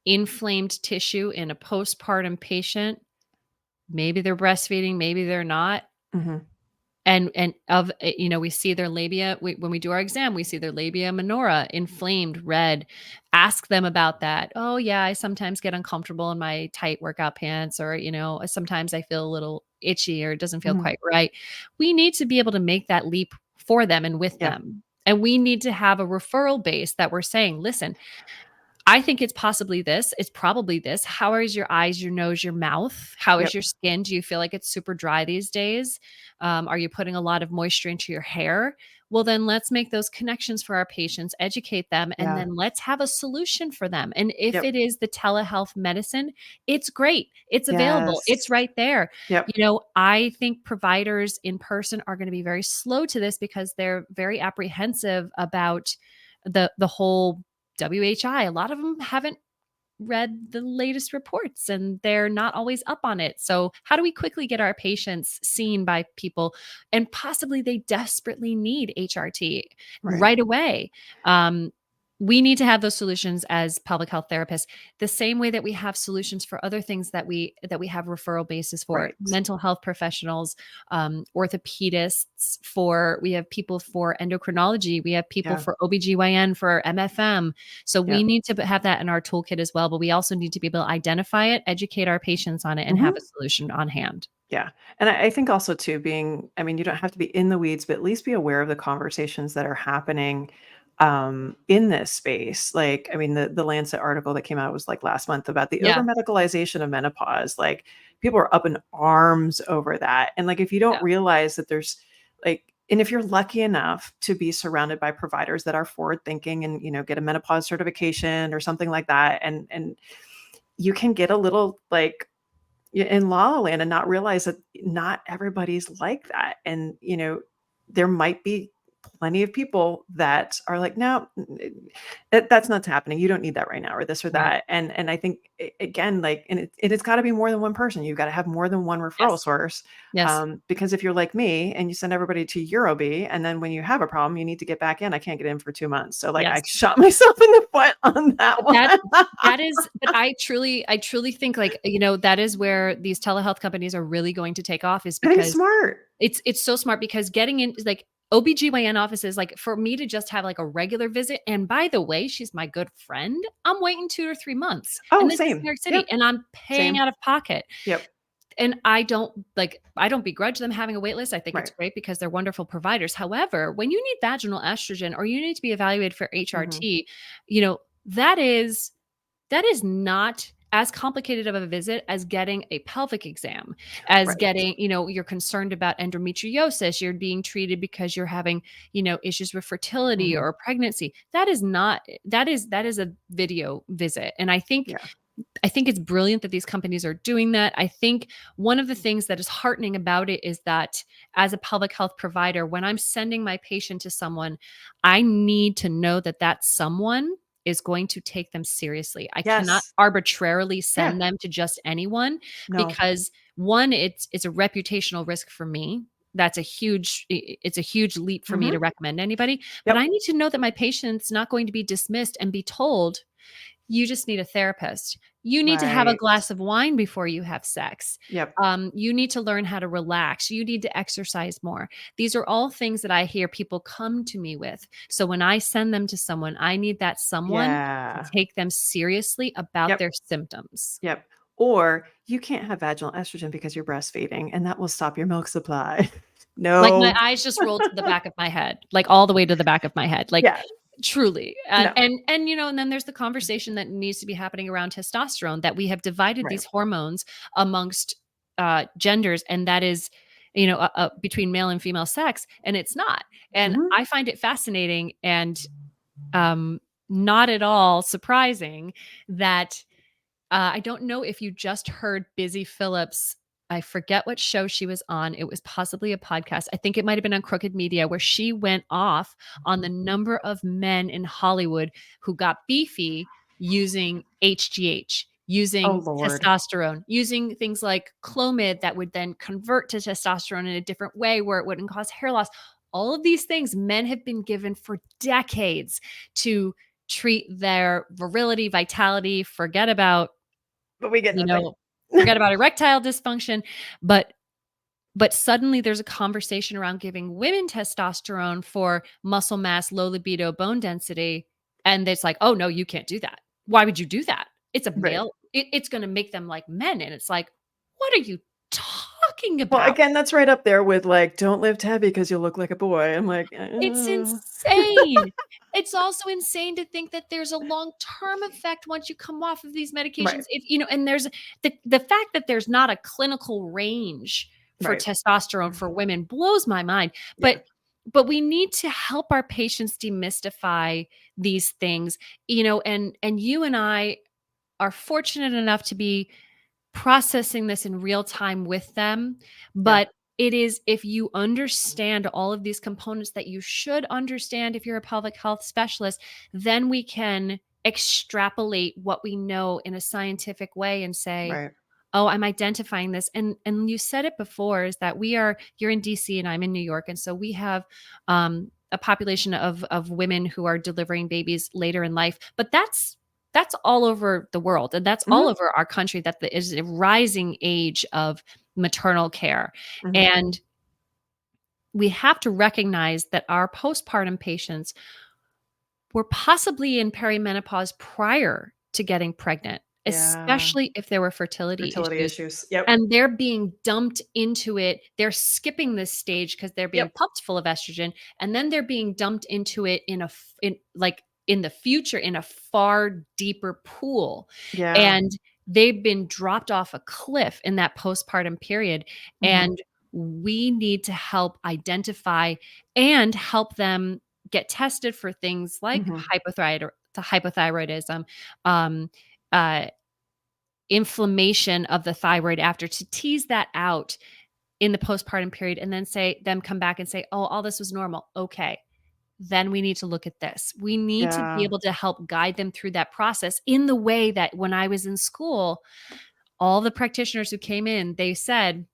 Speaker 2: inflamed tissue in a postpartum patient. Maybe they're breastfeeding, maybe they're not.
Speaker 1: mhm,
Speaker 2: And we see their labia when we do our exam, we see their labia minora inflamed, red. Ask them about that. Oh yeah, I sometimes get uncomfortable in my tight workout pants, or sometimes I feel a little itchy, or it doesn't feel
Speaker 1: mhm,
Speaker 2: quite right. We need to be able to make that leap for them and with
Speaker 1: yeah,
Speaker 2: them. And we need to have a referral base that we're saying, listen, I think it's possibly this. It's probably this. How is your eyes, your nose, your mouth? How is
Speaker 1: yep,
Speaker 2: your skin? Do you feel like it's super dry these days? Are you putting a lot of moisture into your hair? Well, then let's make those connections for our patients, educate them, and
Speaker 1: yeah,
Speaker 2: then let's have a solution for them. And if
Speaker 1: yep,
Speaker 2: it is the telehealth medicine, it's great. It's available. It's
Speaker 1: yes,
Speaker 2: right there.
Speaker 1: yep,
Speaker 2: I think providers in person are going to be very slow to this because they're very apprehensive about the whole WHI. A lot of them haven't read the latest reports and they're not always up on it. So, how do we quickly get our patients seen by people and possibly they desperately need HRT
Speaker 1: right,
Speaker 2: right away? We need to have those solutions as public health therapists, the same way that we have solutions for other things that we have referral basis for
Speaker 1: right,
Speaker 2: mental health professionals, orthopedists, for we have people for endocrinology, we have people
Speaker 1: yeah,
Speaker 2: for OBGYN, for MFM. So we
Speaker 1: yep,
Speaker 2: need to have that in our toolkit as well, but we also need to be able to identify it, educate our patients on it, and have
Speaker 1: mhm.
Speaker 2: a solution on hand.
Speaker 1: Yeah, and I think also too being I mean, you don't have to be in the weeds, but at least be aware of the conversations that are happening, in this space. Like, I mean, the Lancet article that came out was, like, last month about the
Speaker 2: Yeah,
Speaker 1: over-medicalization of menopause, like, people are up in arms over that, and, like, if you don't
Speaker 2: yeah,
Speaker 1: realize that there's, like and if you're lucky enough to be surrounded by providers that are forward thinking and, get a menopause certification or something like that, and you can get a little, like in La La Land and not realize that not everybody's like that. And, there might be plenty of people that are like, no, that's not happening. You don't need that right now, or this or
Speaker 2: right.
Speaker 1: that. And I think again, like, and it's got to be more than one person. You've got to have more than one referral
Speaker 2: Yes,
Speaker 1: source.
Speaker 2: yes,
Speaker 1: Because if you're like me and you send everybody to Eurobe, and then when you have a problem, you need to get back in. I can't get in for 2 months. So like I
Speaker 2: yes.
Speaker 1: shot myself in the foot on that one.
Speaker 2: That that is but I truly think, like, that is where these telehealth companies are really going to take off, is
Speaker 1: I think it's
Speaker 2: because
Speaker 1: smart.
Speaker 2: it's so smart, because getting in, like, OBGYN offices, like, for me to just have, like, a regular visit, and by the way, she's my good friend, I'm waiting 2 or 3 months, and
Speaker 1: Oh,
Speaker 2: this is New
Speaker 1: same.
Speaker 2: York City,
Speaker 1: Yep.
Speaker 2: and I'm paying
Speaker 1: Same.
Speaker 2: out of pocket.
Speaker 1: Yep.
Speaker 2: And I don't begrudge them having a wait list. I think it's
Speaker 1: Right.
Speaker 2: great because they're wonderful providers. However, when you need vaginal estrogen or you need to be evaluated for
Speaker 1: Mhm.
Speaker 2: HRT, you know, that is not as complicated of a visit as getting a pelvic exam, as
Speaker 1: Right.
Speaker 2: getting, you're concerned about endometriosis, you're being treated because you're having, issues with fertility
Speaker 1: Mhm.
Speaker 2: or pregnancy. That is a video visit. And
Speaker 1: Yeah.
Speaker 2: I think it's brilliant that these companies are doing that. I think one of the things that is heartening about it is that as a public health provider, when I'm sending my patient to someone, I need to know that that someone is going to take them seriously. I cannot
Speaker 1: Yes.
Speaker 2: arbitrarily
Speaker 1: Yeah.
Speaker 2: send them to just anyone
Speaker 1: No.
Speaker 2: because one, it's a reputational risk for me. That's a huge it's a huge leap for me to
Speaker 1: Mhm.
Speaker 2: recommend anybody, but
Speaker 1: Yep.
Speaker 2: I need to know that my patient's not going to be dismissed and be told, "You just need a therapist. You need to have a
Speaker 1: Right.
Speaker 2: glass of wine before you have sex.
Speaker 1: Yep.
Speaker 2: You need to learn how to relax. You need to exercise more." These are all things that I hear people come to me with. So when I send them to someone, I need that someone to
Speaker 1: Yeah.
Speaker 2: take them seriously about
Speaker 1: Yep.
Speaker 2: their symptoms.
Speaker 1: Yep. Or you can't have vaginal estrogen because you're breastfeeding, and that will stop your milk supply.
Speaker 2: Like, my
Speaker 1: No.
Speaker 2: eyes just rolled to the back of my head, like, all the way to the back of my head, like,
Speaker 1: Yeah.
Speaker 2: truly,
Speaker 1: No.
Speaker 2: and, and then there's the conversation that needs to be happening around testosterone, that we have divided
Speaker 1: Right.
Speaker 2: these hormones amongst, genders, and that is, between male and female sex, and it's not, and
Speaker 1: Mhm.
Speaker 2: I find it fascinating and, um, not at all surprising that I don't know if you just heard Busy Phillips. I forget what show she was on. It was possibly a podcast. I think it might have been on Crooked Media, where she went off on the number of men in Hollywood who got beefy using HGH,
Speaker 1: Oh,
Speaker 2: using
Speaker 1: Lord.
Speaker 2: testosterone, using things like Clomid that would then convert to testosterone in a different way where it wouldn't cause hair loss. All of these things men have been given for decades to treat their virility, vitality,
Speaker 1: But we get
Speaker 2: you
Speaker 1: nothing.
Speaker 2: know, forget about erectile dysfunction, but suddenly there's a conversation around giving women testosterone for muscle mass, low libido, bone density, and it's like, "Oh, no, you can't do that. Why would you do that? It's a
Speaker 1: Right.
Speaker 2: male it's gonna make them like men," and it's like, "What are you talking
Speaker 1: Well,
Speaker 2: about?"
Speaker 1: again, that's right up there with, like, "Don't lift heavy because 'cause you'll look like a boy." I'm like,
Speaker 2: It's insane. It's also insane to think that there's a long-term effect once you come off of these medications.
Speaker 1: Right.
Speaker 2: If and there's the fact that there's not a clinical range for
Speaker 1: Right.
Speaker 2: testosterone for women blows my mind.
Speaker 1: Yeah.
Speaker 2: But we need to help our patients demystify these things, and you and I are fortunate enough to be processing this in real time with them.
Speaker 1: Yeah.
Speaker 2: But it is, if you understand all of these components that you should understand if you're a pelvic health specialist, then we can extrapolate what we know in a scientific way and say,
Speaker 1: Right.
Speaker 2: "Oh, I'm identifying this." And you said it before, is that you're in DC and I'm in New York. And so we have a population of women who are delivering babies later in life. But that's all over the world. And that's all
Speaker 1: Mhm.
Speaker 2: over our country, that is a rising age of maternal care.
Speaker 1: Mhm.
Speaker 2: And we have to recognize that our postpartum patients were possibly in perimenopause prior to getting pregnant,
Speaker 1: Yeah.
Speaker 2: especially if there were fertility
Speaker 1: Fertility
Speaker 2: issues.
Speaker 1: issues. Yep.
Speaker 2: And they're being dumped into it. They're skipping this stage because they're being
Speaker 1: Yep.
Speaker 2: pumped full of estrogen, and then they're being dumped into it in the future in a far deeper pool.
Speaker 1: Yeah.
Speaker 2: And they've been dropped off a cliff in that postpartum period.
Speaker 1: Mhm.
Speaker 2: And we need to help identify and help them get tested for things like
Speaker 1: Mhm.
Speaker 2: hypothyroidism, um, uh, inflammation of the thyroid, after, to tease that out in the postpartum period, and then come back and say, "Oh, all this was normal." Okay. Then we need to look at this. We need to be
Speaker 1: Yeah.
Speaker 2: able to help guide them through that process in the way that when I was in school, all the practitioners who came in, they said,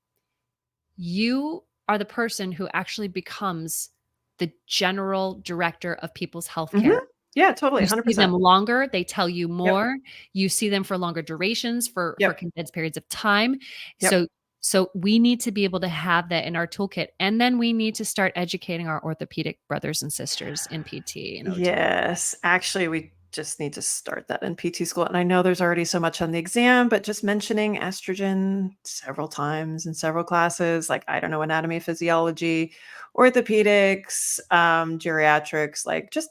Speaker 2: "You are the person who actually becomes the general director of people's
Speaker 1: Mhm.
Speaker 2: healthcare.
Speaker 1: Yeah, totally,
Speaker 2: You see them
Speaker 1: 100%.
Speaker 2: longer, they tell you
Speaker 1: Yep.
Speaker 2: more, you see them for longer durations, for
Speaker 1: Yep.
Speaker 2: condensed periods of time."
Speaker 1: Yep.
Speaker 2: So we need to be able to have that in our toolkit, and then we need to start educating our orthopedic brothers and sisters in PT and OT.
Speaker 1: Yes. Actually, we just need to start that in PT school, and I know there's already so much on the exam, but just mentioning estrogen several times in several classes, like, I don't know, anatomy, physiology, orthopedics, geriatrics, like, just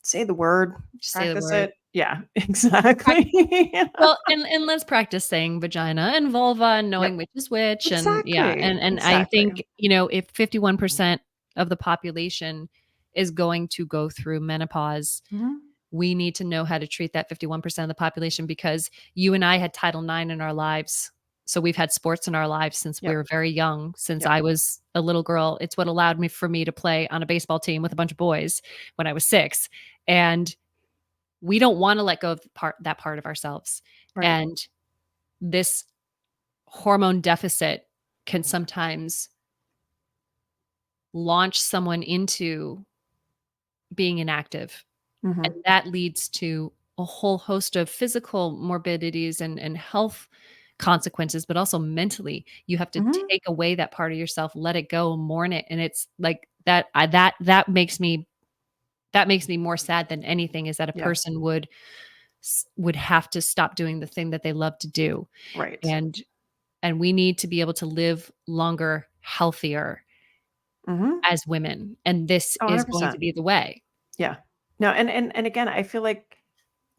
Speaker 1: say the word,
Speaker 2: Just say the
Speaker 1: practice
Speaker 2: word.
Speaker 1: it. Yeah,
Speaker 2: Prac
Speaker 1: exactly.
Speaker 2: Well, and let's practice saying vagina and vulva and
Speaker 1: Yep.
Speaker 2: knowing which is which, and yeah,
Speaker 1: Exactly.
Speaker 2: and I
Speaker 1: Exactly.
Speaker 2: think, if 51% of the population is going to go through menopause,
Speaker 1: Mhm.
Speaker 2: we need to know how to treat that 51% of the population, because you and I had Title IX in our lives. So we've had sports in our lives since we
Speaker 1: Yep.
Speaker 2: were very young, since
Speaker 1: Yep.
Speaker 2: I was a little girl. It's what allowed me to play on a baseball team with a bunch of boys when I was 6. And we don't want to let go of that part of ourselves.
Speaker 1: Right.
Speaker 2: And this hormone deficit can sometimes launch someone into being inactive.
Speaker 1: Mm-hmm.
Speaker 2: And that leads to a whole host of physical morbidities and health consequences, but also mentally. You have to
Speaker 1: Mm-hmm.
Speaker 2: take away that part of yourself, let it go, mourn it. And it's like that makes me more sad than anything, is that a
Speaker 1: Yeah.
Speaker 2: person would have to stop doing the thing that they love to do.
Speaker 1: Right.
Speaker 2: And we need to be able to live longer, healthier
Speaker 1: Mm-hmm.
Speaker 2: as women. And this
Speaker 1: Oh,
Speaker 2: is going to
Speaker 1: 100%.
Speaker 2: be the way.
Speaker 1: Yeah. No, and again, I feel like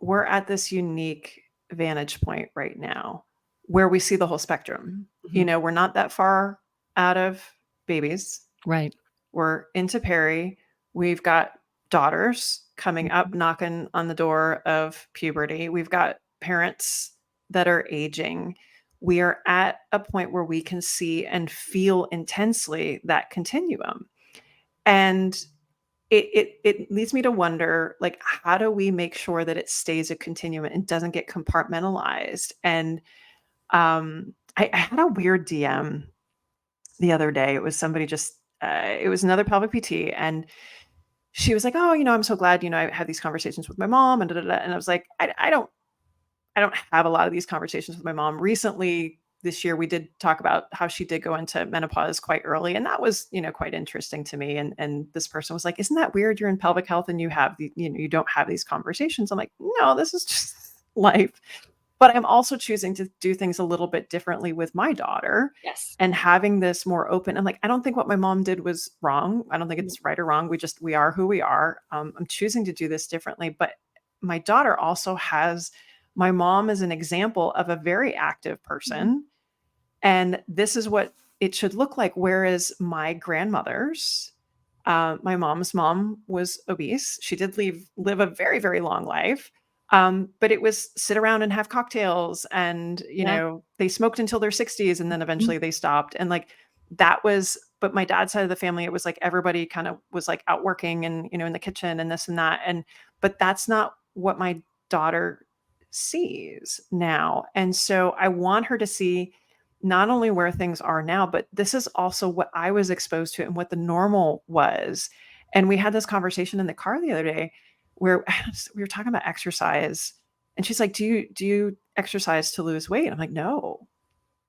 Speaker 1: we're at this unique vantage point right now where we see the whole spectrum.
Speaker 2: Mhm.
Speaker 1: We're not that far out of babies.
Speaker 2: Right.
Speaker 1: We're into peri. We've got daughters coming up,
Speaker 2: Mhm.
Speaker 1: knocking on the door of puberty. We've got parents that are aging. We are at a point where we can see and feel intensely that continuum. And it leads me to wonder, like, how do we make sure that it stays a continuum and doesn't get compartmentalized? And I had a weird DM the other day. It was somebody just it was another pelvic PT, and she was like, "Oh, I'm so glad, I had these conversations with my mom," and da, da, da. And I was like, I don't have a lot of these conversations with my mom. Recently, this year, we did talk about how she did go into menopause quite early, and that was, quite interesting to me. And this person was like, "Isn't that weird? You're in pelvic health and you don't have these conversations." I'm like, "No, this is just life." But I'm also choosing to do things a little bit differently with my daughter
Speaker 2: Yes.
Speaker 1: and having this more open. I'm like, I don't think what my mom did was wrong. I don't think
Speaker 2: Mhm.
Speaker 1: it's right or wrong. We are who we are. I'm choosing to do this differently. But my daughter also has my mom as an example of a very active
Speaker 2: Mhm.
Speaker 1: person. And this is what it should look like. Whereas my grandmother's, my mom's mom was obese. She did live a very, very long life. But it was sit around and have cocktails, and
Speaker 2: Yeah.
Speaker 1: they smoked until their 60s, and then
Speaker 2: Mhm.
Speaker 1: eventually they stopped. And like that was, but my dad's side of the family, it was like everybody kind of was like out working and in the kitchen and this and that. And but that's not what my daughter sees now. And so I want her to see not only where things are now, but this is also what I was exposed to and what the normal was. And we had this conversation in the car the other day where we were talking about exercise. And she's like, Do you exercise to lose weight? I'm like, No.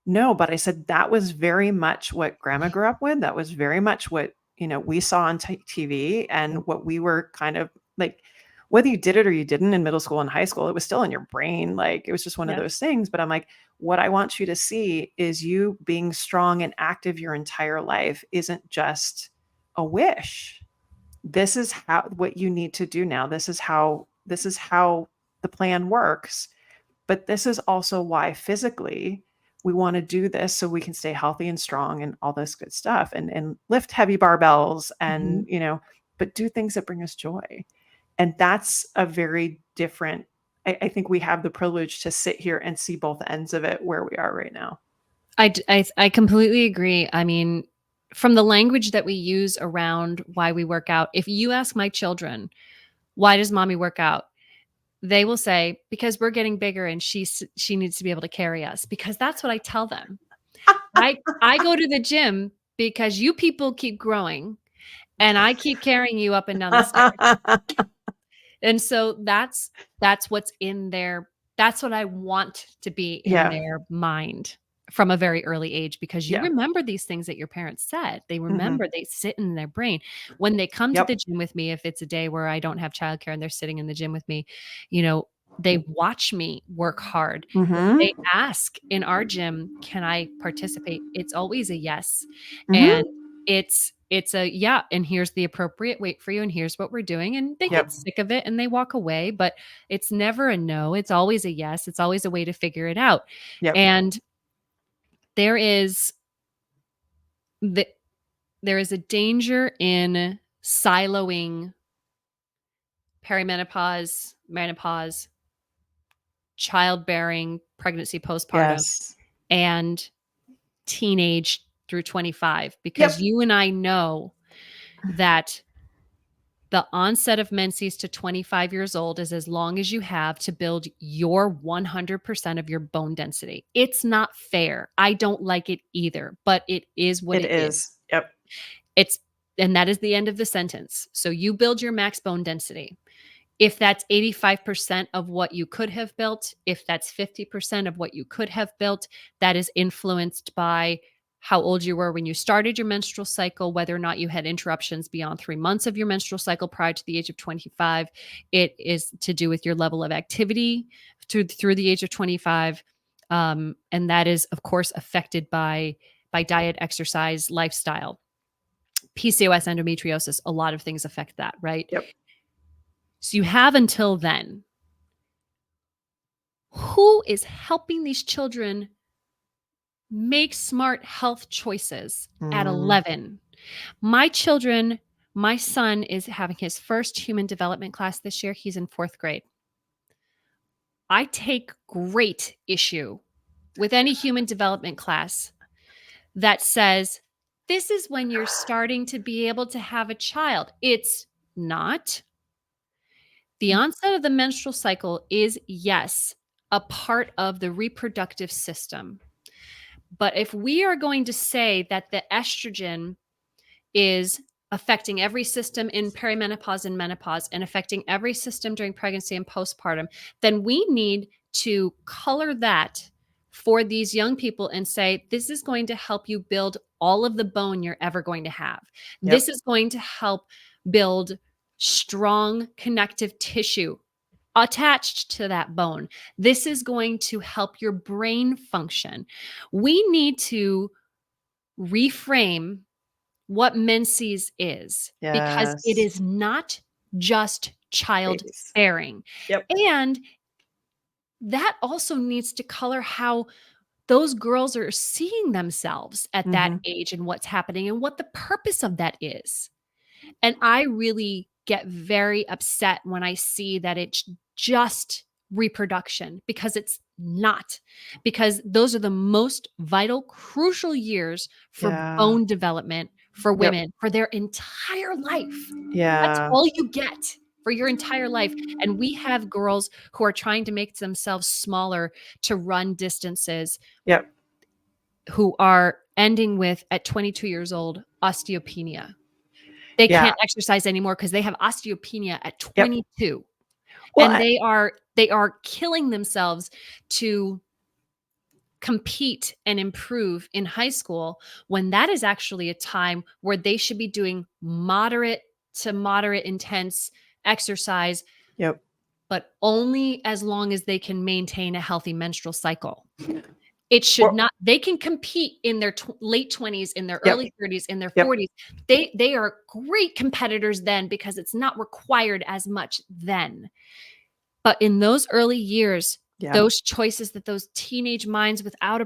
Speaker 1: No, but I said that was very much what grandma grew up with. That was very much what, we saw on TV and what we were kind of like, whether you did it or you didn't in middle school and high school, it was still in your brain. Like it was just one of
Speaker 2: Yeah.
Speaker 1: those things. But I'm like, what I want you to see is you being strong and active your entire life isn't just a wish. This is how what you need to do now. This is how the plan works. But this is also why physically we want to do this so we can stay healthy and strong and all this good stuff and lift heavy barbells and
Speaker 2: Mhm.
Speaker 1: but do things that bring us joy. And that's a very different. I think we have the privilege to sit here and see both ends of it where we are right now.
Speaker 2: I completely agree. I mean, from the language that we use around why we work out, if you ask my children, "Why does mommy work out?" They will say, "Because we're getting bigger and she needs to be able to carry us," because that's what I tell them. I go to the gym because you people keep growing and I keep carrying you up and down the stairs. And so that's what's in their that's what I want to be in
Speaker 1: Yeah.
Speaker 2: their mind from a very early age, because you
Speaker 1: Yeah.
Speaker 2: remember these things that your parents said. They
Speaker 1: Hmm.
Speaker 2: remember, they sit in their brain. When they come to the
Speaker 1: Yep.
Speaker 2: gym with me, if it's a day where I don't have childcare and they're sitting in the gym with me, you know, they watch me work hard. If they
Speaker 1: Hmm.
Speaker 2: ask in our gym, "Can I participate?" It's always a yes. And
Speaker 1: Hmm.
Speaker 2: it's a, "Yeah, and here's the appropriate weight for you, and here's what we're doing," and they get
Speaker 1: Yep.
Speaker 2: sick of it and they walk away, but it's never a no, it's always a yes, it's always a way to figure it out.
Speaker 1: Yep.
Speaker 2: And there is the there is a danger in siloing perimenopause, menopause, childbearing, pregnancy, postpartum,
Speaker 1: Yes.
Speaker 2: and teenage through 25, because
Speaker 1: Yep.
Speaker 2: you and I know that The onset of menses to 25 years old is as long as you have to build your 100% of your bone density. It's not fair. I don't like it either, but it is what
Speaker 1: It
Speaker 2: it is.
Speaker 1: is. Yep.
Speaker 2: It's and that is the end of the sentence. So you build your max bone density. If that's 85% of what you could have built, if that's 50% of what you could have built, that is influenced by how old you were when you started your menstrual cycle, whether or not you had interruptions beyond 3 months of your menstrual cycle prior to the age of 25. It is to do with your level of activity through the age of 25. And that is, of course, affected by diet, exercise, lifestyle. PCOS, endometriosis, a lot of things affect that, right?
Speaker 1: Yep.
Speaker 2: So you have until then. Who is helping these children make smart health choices at 11? My son is having his first human development class this year. He's in 4th grade. I take great issue with any human development class that says, this is when you're starting to be able to have a child. It's not. The onset of the menstrual cycle is, yes, a part of the reproductive system. But if we are going to say that the estrogen is affecting every system in perimenopause and menopause and affecting every system during pregnancy and postpartum, then we need to color that for these young people and say, this is going to help you build all of the bone you're ever going to have.
Speaker 1: Yep.
Speaker 2: This is going to help build strong connective tissue attached to that bone. This is going to help your brain function. We need to reframe what menses is, because it
Speaker 1: Yes.
Speaker 2: is not just
Speaker 1: Babies.
Speaker 2: childbearing.
Speaker 1: Yep.
Speaker 2: And that also needs to color how those girls are seeing themselves at that age and what's happening and what the purpose of that is. And I really get very upset when I see that it's just reproduction, because it's not. Because those are the most vital, crucial years for
Speaker 1: Yeah.
Speaker 2: bone development for
Speaker 1: Yep.
Speaker 2: women for their entire life. That's
Speaker 1: Yeah.
Speaker 2: all you get for your entire life. And we have girls who are trying to make themselves smaller to run distances,
Speaker 1: Yep.
Speaker 2: who are ending with, at 22 years old, osteopenia. They
Speaker 1: Yeah.
Speaker 2: can't exercise anymore because they have osteopenia at
Speaker 1: Yep.
Speaker 2: 22.
Speaker 1: Well,
Speaker 2: And they are killing themselves to compete and improve in high school, when that is actually a time where they should be doing moderate to moderate intense exercise,
Speaker 1: Yep.
Speaker 2: but only as long as they can maintain a healthy menstrual cycle. It should
Speaker 1: Well,
Speaker 2: not, they can compete in their late 20s, in their
Speaker 1: Yep.
Speaker 2: early 30s, in their
Speaker 1: Yep.
Speaker 2: 40s. They are great competitors then, because it's not required as much then. But in those early years,
Speaker 1: Yeah.
Speaker 2: those choices that those teenage minds without a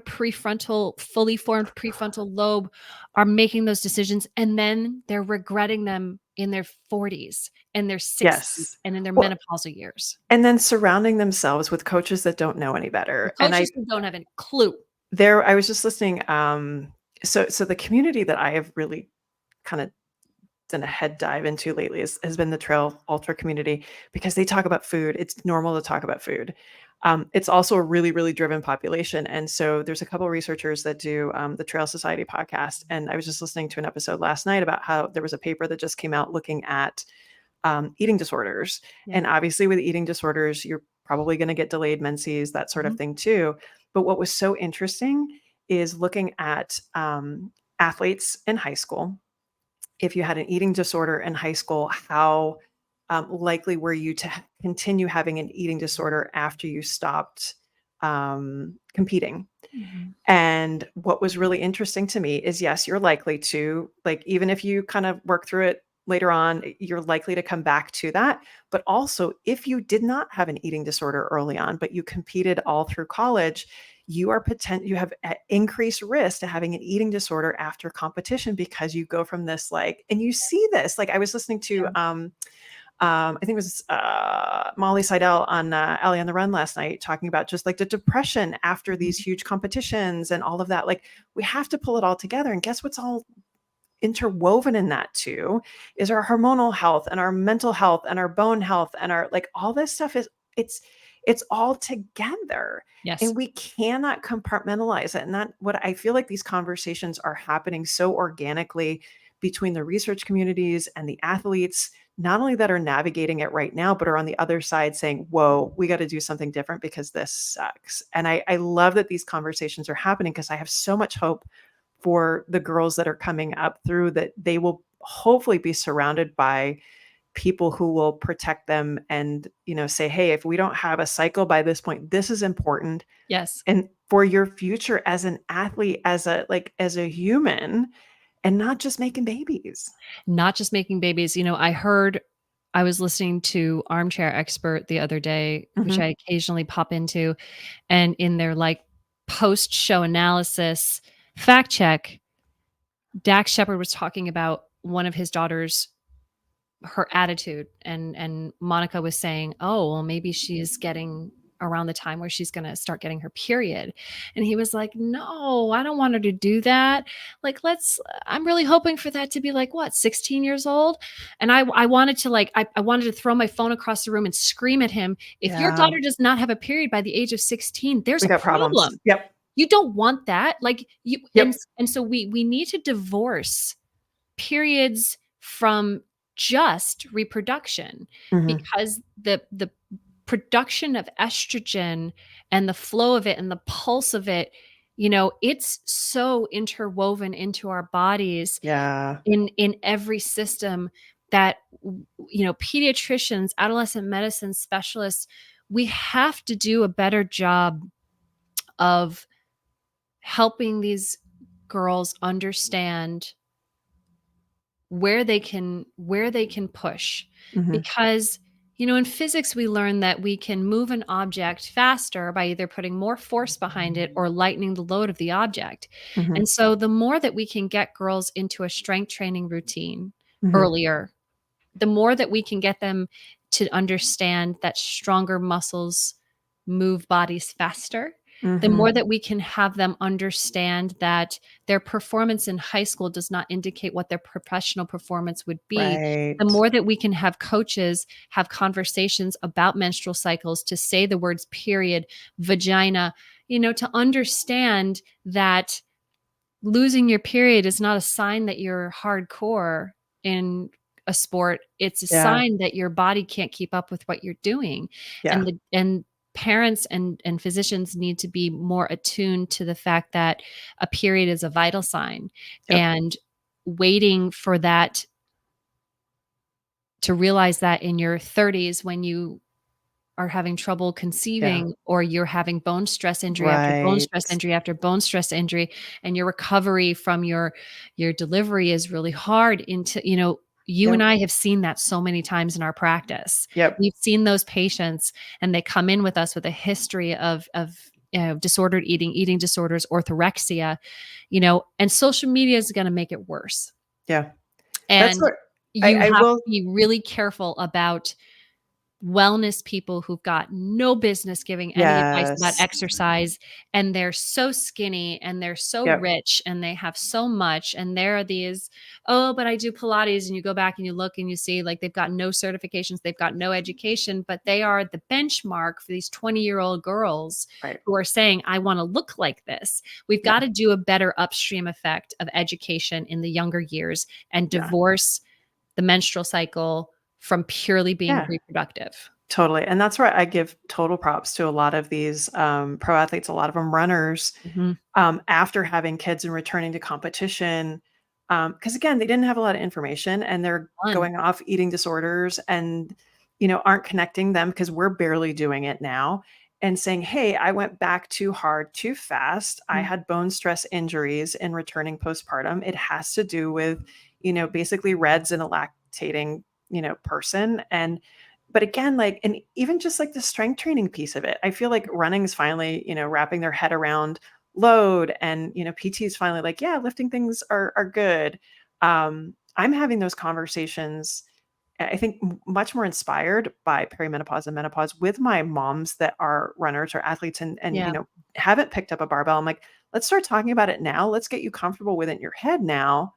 Speaker 2: fully formed prefrontal lobe are making, those decisions, and then they're regretting them in their 40s and their 60s
Speaker 1: Yes.
Speaker 2: and in their
Speaker 1: Well,
Speaker 2: menopausal years.
Speaker 1: and then surrounding themselves with coaches that don't know any better.
Speaker 2: The coaches who don't have a clue.
Speaker 1: I was just listening, so the community that I have really kind of done a head dive into lately has been the trail ultra community, because they talk about food. It's normal to talk about food. It's also a really, really driven population. And so there's a couple of researchers that do the Trail Society podcast. And I was just listening to an episode last night about how there was a paper that just came out looking at eating disorders.
Speaker 2: Yeah.
Speaker 1: And obviously with eating disorders, you're probably going to get delayed menses, that sort of thing too. But what was so interesting is looking at athletes in high school. If you had an eating disorder in high school, how likely were you to continue having an eating disorder after you stopped competing? And what was really interesting to me is, yes, you're likely to, like, even if you kind of work through it later on, you're likely to come back to that. But also, if you did not have an eating disorder early on, but you competed all through college, you have increased risk to having an eating disorder after competition, because you go from this, like, and you see this, like, I was listening to I think it was Molly Seidel on Ali on the Run last night, talking about just like the depression after these huge competitions and all of that. Like, we have to pull it all together. And guess what's all interwoven in that too is our hormonal health and our mental health and our bone health and our, like, all this stuff is, it's all together,
Speaker 2: Yes.
Speaker 1: and we cannot compartmentalize it. And that, what I feel like, these conversations are happening so organically between the research communities and the athletes, not only that are navigating it right now, but are on the other side saying, whoa, we got to do something different because this sucks. And I love that these conversations are happening, because I have so much hope for the girls that are coming up through, that they will hopefully be surrounded by people who will protect them and, say, hey, if we don't have a cycle by this point, this is important.
Speaker 2: Yes.
Speaker 1: And for your future as an athlete, as a human, and not just making babies.
Speaker 2: Not just making babies. I was listening to Armchair Expert the other day, which
Speaker 1: Mhm.
Speaker 2: I occasionally pop into, and in their like post-show analysis fact check, Dax Shepard was talking about one of his daughters, her attitude, and Monica was saying, "Oh, well, maybe she's getting around the time where she's going to start getting her period." And he was like, "No, I don't want her to do that. Like, I'm really hoping for that to be like, what, 16 years old?" And I wanted to I wanted to throw my phone across the room and scream at him, "If your
Speaker 1: Yeah,
Speaker 2: daughter does not have a period by the age of 16, there's
Speaker 1: we
Speaker 2: a
Speaker 1: got problems.
Speaker 2: problem.
Speaker 1: Yep.
Speaker 2: You don't want that." Like you
Speaker 1: Yep.
Speaker 2: and so we need to divorce periods from just reproduction,
Speaker 1: Mhm.
Speaker 2: because the production of estrogen and the flow of it and the pulse of it, it's so interwoven into our bodies
Speaker 1: Yeah.
Speaker 2: in every system that pediatricians, adolescent medicine specialists, we have to do a better job of helping these girls understand where they can push,
Speaker 1: Mhm.
Speaker 2: because in physics we learn that we can move an object faster by either putting more force behind it or lightening the load of the object.
Speaker 1: Mhm.
Speaker 2: And so the more that we can get girls into a strength training routine
Speaker 1: Mhm.
Speaker 2: earlier, the more that we can get them to understand that stronger muscles move bodies faster, the
Speaker 1: Mhm.
Speaker 2: more that we can have them understand that their performance in high school does not indicate what their professional performance would be, the
Speaker 1: Right.
Speaker 2: more that we can have coaches have conversations about menstrual cycles, to say the words period, vagina, to understand that losing your period is not a sign that you're hardcore in a sport. It's a
Speaker 1: Yeah.
Speaker 2: sign that your body can't keep up with what you're doing.
Speaker 1: Yeah.
Speaker 2: And parents and physicians need to be more attuned to the fact that a period is a vital sign,
Speaker 1: Yep.
Speaker 2: and waiting for that, to realize that in your 30s when you are having trouble
Speaker 1: Yeah.
Speaker 2: conceiving, or you're having bone stress injury after bone
Speaker 1: Right.
Speaker 2: stress injury after bone stress injury, and your recovery from your delivery is really hard. Into you and
Speaker 1: Yep.
Speaker 2: I have seen that so many times in our practice.
Speaker 1: Yep.
Speaker 2: We've seen those patients, and they come in with us with a history of disordered eating disorders, orthorexia, and social media is going to make it worse.
Speaker 1: Yeah. That's
Speaker 2: And
Speaker 1: what
Speaker 2: you
Speaker 1: I
Speaker 2: have to
Speaker 1: will.
Speaker 2: be really careful about wellness people who've got no business giving any advice about
Speaker 1: Yes.
Speaker 2: exercise, and they're so skinny and they're so
Speaker 1: Yep.
Speaker 2: rich and they have so much, and there are these, "Oh, but I do Pilates," and you go back and you look and you see like they've got no certifications, they've got no education, but they are the benchmark for these 20-year-old girls
Speaker 1: Right.
Speaker 2: who are saying, "I want to look like this." We've got
Speaker 1: Yeah.
Speaker 2: to do a better upstream effect of education in the younger years, and
Speaker 1: Yeah.
Speaker 2: divorce the menstrual cycle from purely being
Speaker 1: Yeah.
Speaker 2: reproductive.
Speaker 1: Totally. And that's where I give total props to a lot of these pro athletes, a lot of them runners,
Speaker 2: Mhm.
Speaker 1: after having kids and returning to competition. Because again, they didn't have a lot of information, and they're
Speaker 2: Fun.
Speaker 1: going off eating disorders and, aren't connecting them, because we're barely doing it now, and saying, hey, I went back too hard, too fast. I
Speaker 2: Mm.
Speaker 1: had bone stress injuries in returning postpartum. It has to do with, basically reds in a lactating, person. And but again, like, and even just like the strength training piece of it, I feel like running is finally, wrapping their head around load, and, PT is finally like, yeah, lifting things are good. I'm having those conversations, I think, much more inspired by perimenopause and menopause with my moms that are runners or athletes, and,
Speaker 2: Yeah.
Speaker 1: haven't picked up a barbell. I'm like, let's start talking about it now. Let's get you comfortable with it in your head now,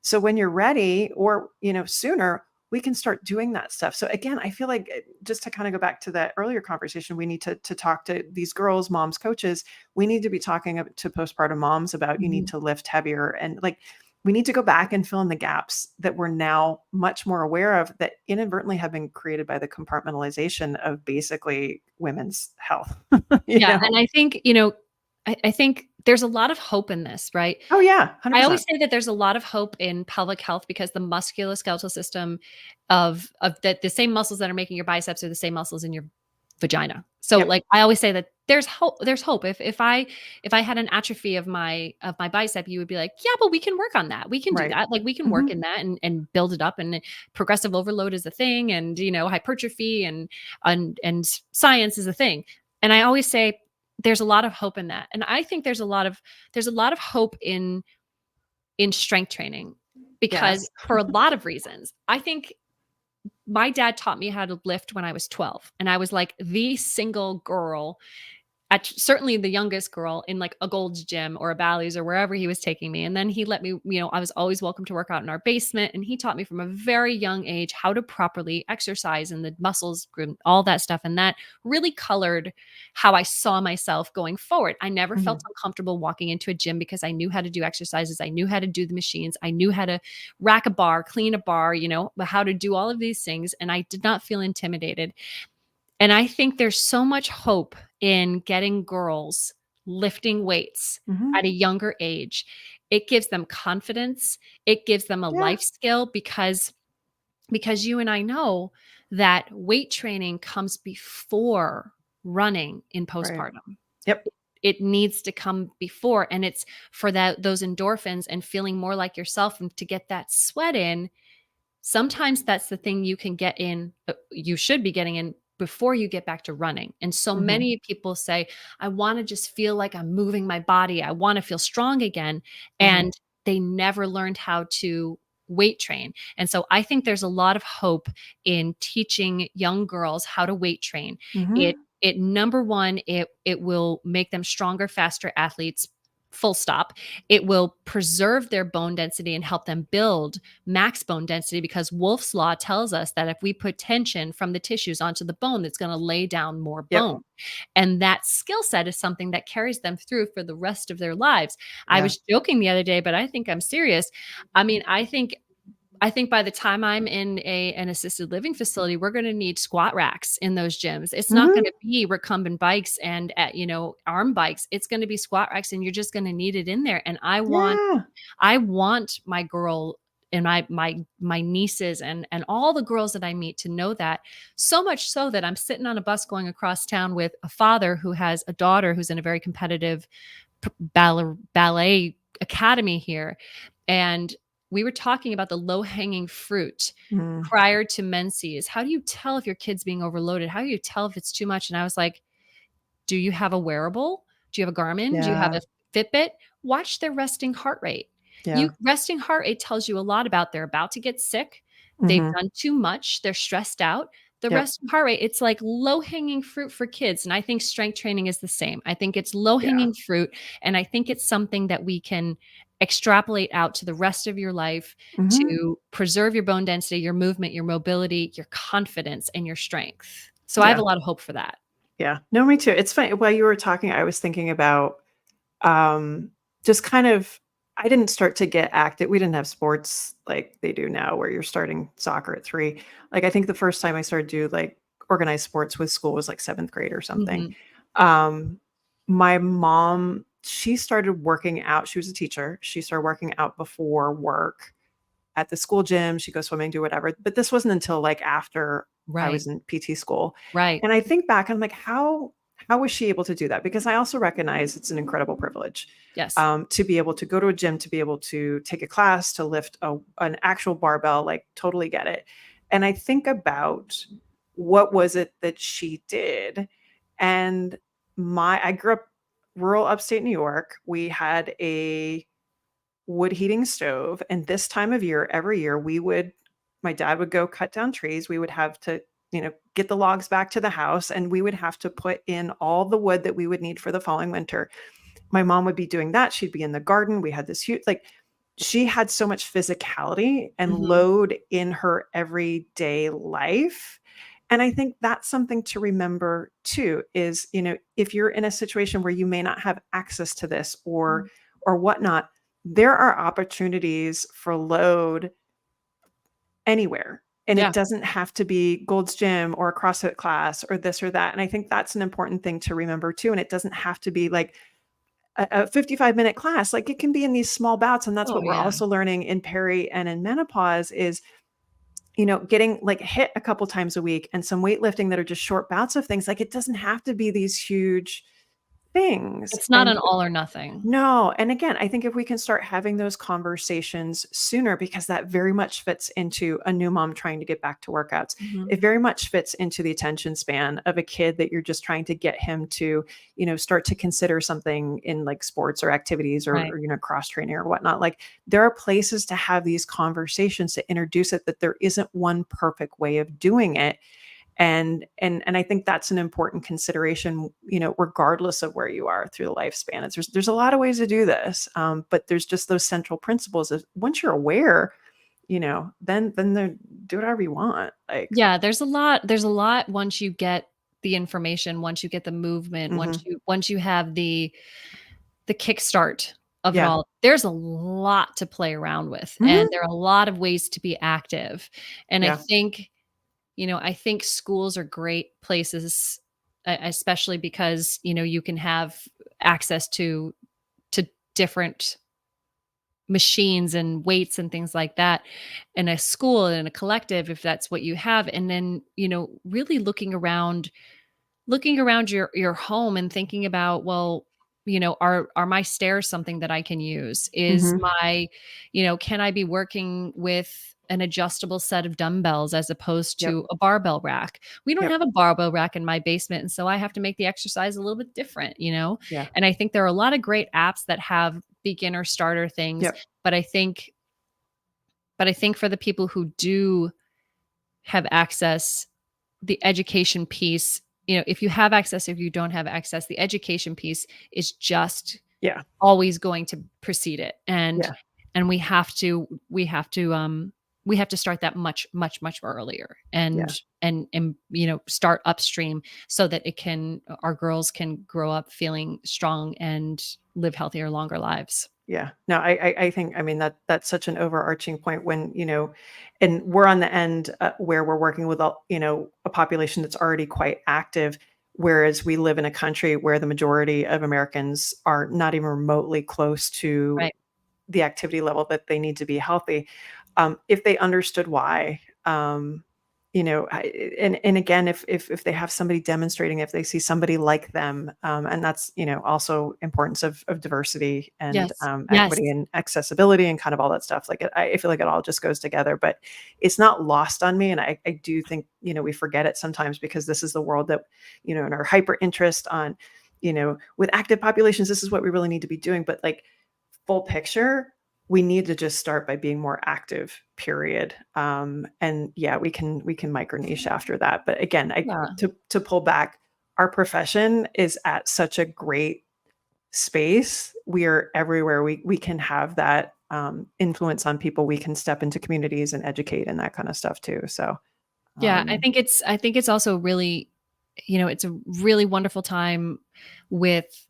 Speaker 1: So when you're ready or, sooner, we can start doing that stuff. So again, I feel like just to kind of go back to that earlier conversation, we need to talk to these girls, moms, coaches. We need to be talking to postpartum moms about you need
Speaker 2: Mhm.
Speaker 1: to lift heavier, and like we need to go back and fill in the gaps that we're now much more aware of that inadvertently have been created by the compartmentalization of basically women's health. you
Speaker 2: Yeah,
Speaker 1: know?
Speaker 2: and I think, I think there's a lot of hope in this, right?
Speaker 1: Oh yeah,
Speaker 2: I always
Speaker 1: 100%.
Speaker 2: say that there's a lot of hope in pelvic health because the musculoskeletal system of the same muscles that are making your biceps are the same muscles in your vagina. So,
Speaker 1: Yep.
Speaker 2: like, I always say that there's hope. If I had an atrophy of my bicep, you would be like, "Yeah, but we can work on that. We can do
Speaker 1: Right.
Speaker 2: that. Like, we can work
Speaker 1: Mhm.
Speaker 2: in that and build it up, and progressive overload is a thing, and, hypertrophy and science is a thing." And I always say there's a lot of hope in that. And I think there's a lot of hope in strength training because
Speaker 1: Yes.
Speaker 2: for a lot of reasons. I think my dad taught me how to lift when I was 12, and I was like the single girl at certainly the youngest girl in like a Gold's Gym or a Bally's or wherever he was taking me. And then he let me, I was always welcome to work out in our basement. And he taught me from a very young age how to properly exercise and the muscles, all that stuff. And that really colored how I saw myself going forward. I never felt
Speaker 1: Mhm.
Speaker 2: uncomfortable walking into a gym because I knew how to do exercises. I knew how to do the machines. I knew how to rack a bar, clean a bar, how to do all of these things. And I did not feel intimidated. And I think there's so much hope in getting girls lifting weights at
Speaker 1: Mhm.
Speaker 2: a younger age. It gives them confidence. It gives them a
Speaker 1: Yeah.
Speaker 2: life skill because you and I know that weight training comes before running in
Speaker 1: Right.
Speaker 2: postpartum.
Speaker 1: Yep.
Speaker 2: It needs to come before, and it's for that those endorphins and feeling more like yourself and to get that sweat in. Sometimes that's the thing you can get in, you should be getting in before you get back to running. And so
Speaker 1: Mhm.
Speaker 2: many people say, I want to just feel like I'm moving my body. I want to feel strong again.
Speaker 1: Mhm.
Speaker 2: And they never learned how to weight train. And so I think there's a lot of hope in teaching young girls how to weight train. It
Speaker 1: Mhm.
Speaker 2: it number one, it will make them stronger, faster athletes. Full stop. It will preserve their bone density and help them build max bone density because Wolff's law tells us that if we put tension from the tissues onto the bone, that's going to lay down more
Speaker 1: Yep.
Speaker 2: bone. And that skill set is something that carries them through for the rest of their lives. I
Speaker 1: Yeah.
Speaker 2: was joking the other day, but I think I'm serious. I mean, I think by the time I'm in an assisted living facility, we're going to need squat racks in those gyms. It's not going
Speaker 1: Mhm.
Speaker 2: to be recumbent bikes and arm bikes. It's going to be squat racks, and you're just going to need it in there. And
Speaker 1: Yeah.
Speaker 2: I want my girl and my nieces and all the girls that I meet to know that, so much so that I'm sitting on a bus going across town with a father who has a daughter who's in a very competitive ballet academy here, and we were talking about the low hanging fruit
Speaker 1: Mm.
Speaker 2: prior to menses. How do you tell if your kid's being overloaded? How do you tell if it's too much? And I was like, do you have a wearable? Do you have a Garmin? Do you have
Speaker 1: Yeah.
Speaker 2: a Fitbit? Watch their resting heart rate.
Speaker 1: Yeah.
Speaker 2: Resting heart rate tells you a lot about they're about to get sick, they've
Speaker 1: Mhm.
Speaker 2: done too much, they're stressed out. The
Speaker 1: Yep.
Speaker 2: resting heart rate, it's like low-hanging fruit for kids, and I think strength training is the same. I think it's
Speaker 1: Yeah.
Speaker 2: low-hanging fruit, and I think it's something that we can extrapolate out to the rest of your life
Speaker 1: Mhm.
Speaker 2: to preserve your bone density, your movement, your mobility, your confidence, and your strength. So I have
Speaker 1: Yeah.
Speaker 2: a lot of hope for that.
Speaker 1: Yeah. No, me too. It's funny. While you were talking, I was thinking about um, just kind of I didn't start to get active. We didn't have sports like they do now where you're starting soccer at 3. Like I think the first time I started to do like organized sports with school was like 7th grade or something.
Speaker 2: Mhm.
Speaker 1: Um, my mom, she started working out. She was a teacher. She started working out before work at the school gym. She'd go swimming, do whatever. But this wasn't until like after I
Speaker 2: Right.
Speaker 1: was in PT school.
Speaker 2: Right.
Speaker 1: And I think back, I'm like, how was she able to do that? Because I also recognize it's an incredible privilege
Speaker 2: Yes.
Speaker 1: to be able to go to a gym, to be able to take a class, to lift an actual barbell, like totally get it. And I think about what was it that she did. And I grew up rural upstate New York. We had a wood heating stove, and this time of year, every year, my dad would go cut down trees. We would have to, get the logs back to the house, and we would have to put in all the wood that we would need for the following winter. My mom would be doing that. She'd be in the garden. We had this huge, like, she had so much physicality and
Speaker 2: Mhm.
Speaker 1: load in her everyday life. And I think that's something to remember too, is, if you're in a situation where you may not have access to this
Speaker 2: Mm.
Speaker 1: or whatnot, there are opportunities for load anywhere. And it
Speaker 2: Yeah.
Speaker 1: doesn't have to be Gold's Gym or a CrossFit class or this or that. And I think that's an important thing to remember too. And it doesn't have to be like a 55-minute class. Like, it can be in these small bouts. And that's
Speaker 2: Oh,
Speaker 1: what we're
Speaker 2: yeah.
Speaker 1: also learning in peri and in menopause is, getting like hit a couple times a week and some weightlifting that are just short bouts of things. Like, it doesn't have to be these huge things.
Speaker 2: It's not
Speaker 1: And
Speaker 2: an all or nothing.
Speaker 1: no, and again, I think if we can start having those conversations sooner, because that very much fits into a new mom trying to get back to workouts.
Speaker 2: Mhm.
Speaker 1: It very much fits into the attention span of a kid that you're just trying to get him to, start to consider something in like sports or activities or,
Speaker 2: Right.
Speaker 1: or cross training or whatnot. Like, there are places to have these conversations to introduce it, that there isn't one perfect way of doing it. And I think that's an important consideration, regardless of where you are through the lifespan. There's a lot of ways to do this, but there's just those central principles of, once you're aware, then do whatever you want. Like,
Speaker 2: Yeah, there's a lot once you get the information, once you get the movement, once
Speaker 1: mhm.
Speaker 2: you have the kickstart of it
Speaker 1: Yeah.
Speaker 2: all. There's a lot to play around with, and
Speaker 1: Mhm.
Speaker 2: there are a lot of ways to be active. And
Speaker 1: Yeah.
Speaker 2: I think schools are great places, especially because, you can have access to different machines and weights and things like that in a school and a collective, if that's what you have. And then, really looking around your home and thinking about, well, are my stairs something that I can use? Is
Speaker 1: Mhm.
Speaker 2: my, can I be working with an adjustable set of dumbbells as opposed
Speaker 1: Yep.
Speaker 2: to a barbell rack? We don't
Speaker 1: Yep.
Speaker 2: have a barbell rack in my basement, and so I have to make the exercise a little bit different.
Speaker 1: Yeah.
Speaker 2: And I think there are a lot of great apps that have beginner starter things,
Speaker 1: Yep.
Speaker 2: but I think for the people who do have access, the education piece, if you have access, if you don't have access, the education piece is just
Speaker 1: Yeah.
Speaker 2: always going to precede it. And
Speaker 1: Yeah.
Speaker 2: and we have to start that much, much, much earlier, and
Speaker 1: Yeah.
Speaker 2: start upstream so that our girls can grow up feeling strong and live healthier, longer lives.
Speaker 1: Yeah. No, I think, I mean, that's such an overarching point when, and we're on the end, where we're working with a population that's already quite active, whereas we live in a country where the majority of Americans are not even remotely close to
Speaker 2: Right.
Speaker 1: the activity level that they need to be healthy. If they understood why, and again, if they have somebody demonstrating, if they see somebody like them, and that's, also importance of diversity and,
Speaker 2: Yes. Yes.
Speaker 1: equity and accessibility and kind of all that stuff. Like, I feel like it all just goes together, but it's not lost on me. And I do think, we forget it sometimes, because this is the world that, in our hyper interest on, with active populations, this is what we really need to be doing. But like, full picture, we need to just start by being more active, period. And yeah, we can micro niche after that. But again,
Speaker 2: Yeah.
Speaker 1: to pull back, our profession is at such a great space. We are everywhere. We can have that influence on people. We can step into communities and educate and that kind of stuff too. So
Speaker 2: Yeah, I
Speaker 1: um,
Speaker 2: think it's also really, it's a really wonderful time with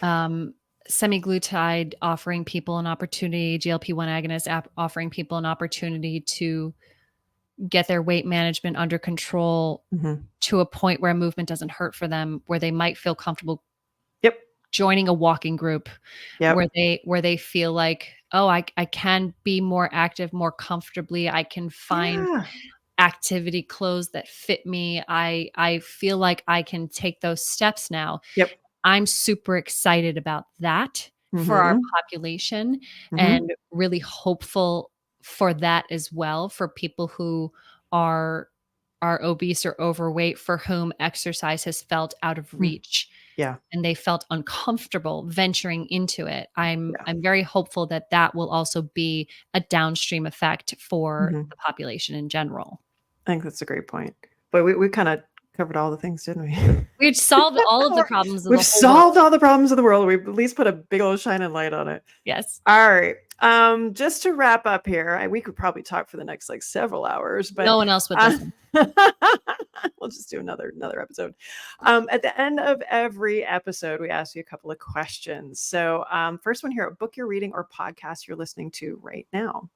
Speaker 2: um, semaglutide offering people an opportunity, GLP-1 agonist offering people an opportunity to get their weight management under control
Speaker 1: mhm.
Speaker 2: to a point where movement doesn't hurt for them, where they might feel comfortable
Speaker 1: Yep.
Speaker 2: joining a walking group, where
Speaker 1: Yep.
Speaker 2: they feel like, oh, I can be more active more comfortably. I can find
Speaker 1: Yeah.
Speaker 2: activity clothes that fit me. I feel like I can take those steps now.
Speaker 1: Yep.
Speaker 2: I'm super excited about that for our
Speaker 1: Mhm.
Speaker 2: population,
Speaker 1: Mhm.
Speaker 2: and really hopeful for that as well, for people who are obese or overweight, for whom exercise has felt out of
Speaker 1: Mm.
Speaker 2: reach
Speaker 1: Yeah.
Speaker 2: and they felt uncomfortable venturing into it. I'm
Speaker 1: Yeah.
Speaker 2: I'm very hopeful that that will also be a downstream effect for
Speaker 1: Mhm.
Speaker 2: the population in general.
Speaker 1: I think that's a great point. But we kinda covered all the things, didn't we?
Speaker 2: We'd solve all of the problems of
Speaker 1: We've
Speaker 2: the whole world.
Speaker 1: solved all the problems of the world. We've at least put a big old shining light on it.
Speaker 2: Yes.
Speaker 1: All right.
Speaker 3: Just to wrap up here, we could probably talk for the next like several hours, but
Speaker 2: No one else would listen.
Speaker 3: we'll just do another episode. At the end of every episode, we ask you a couple of questions. So, first one here: a book you're reading or podcast you're listening to right now?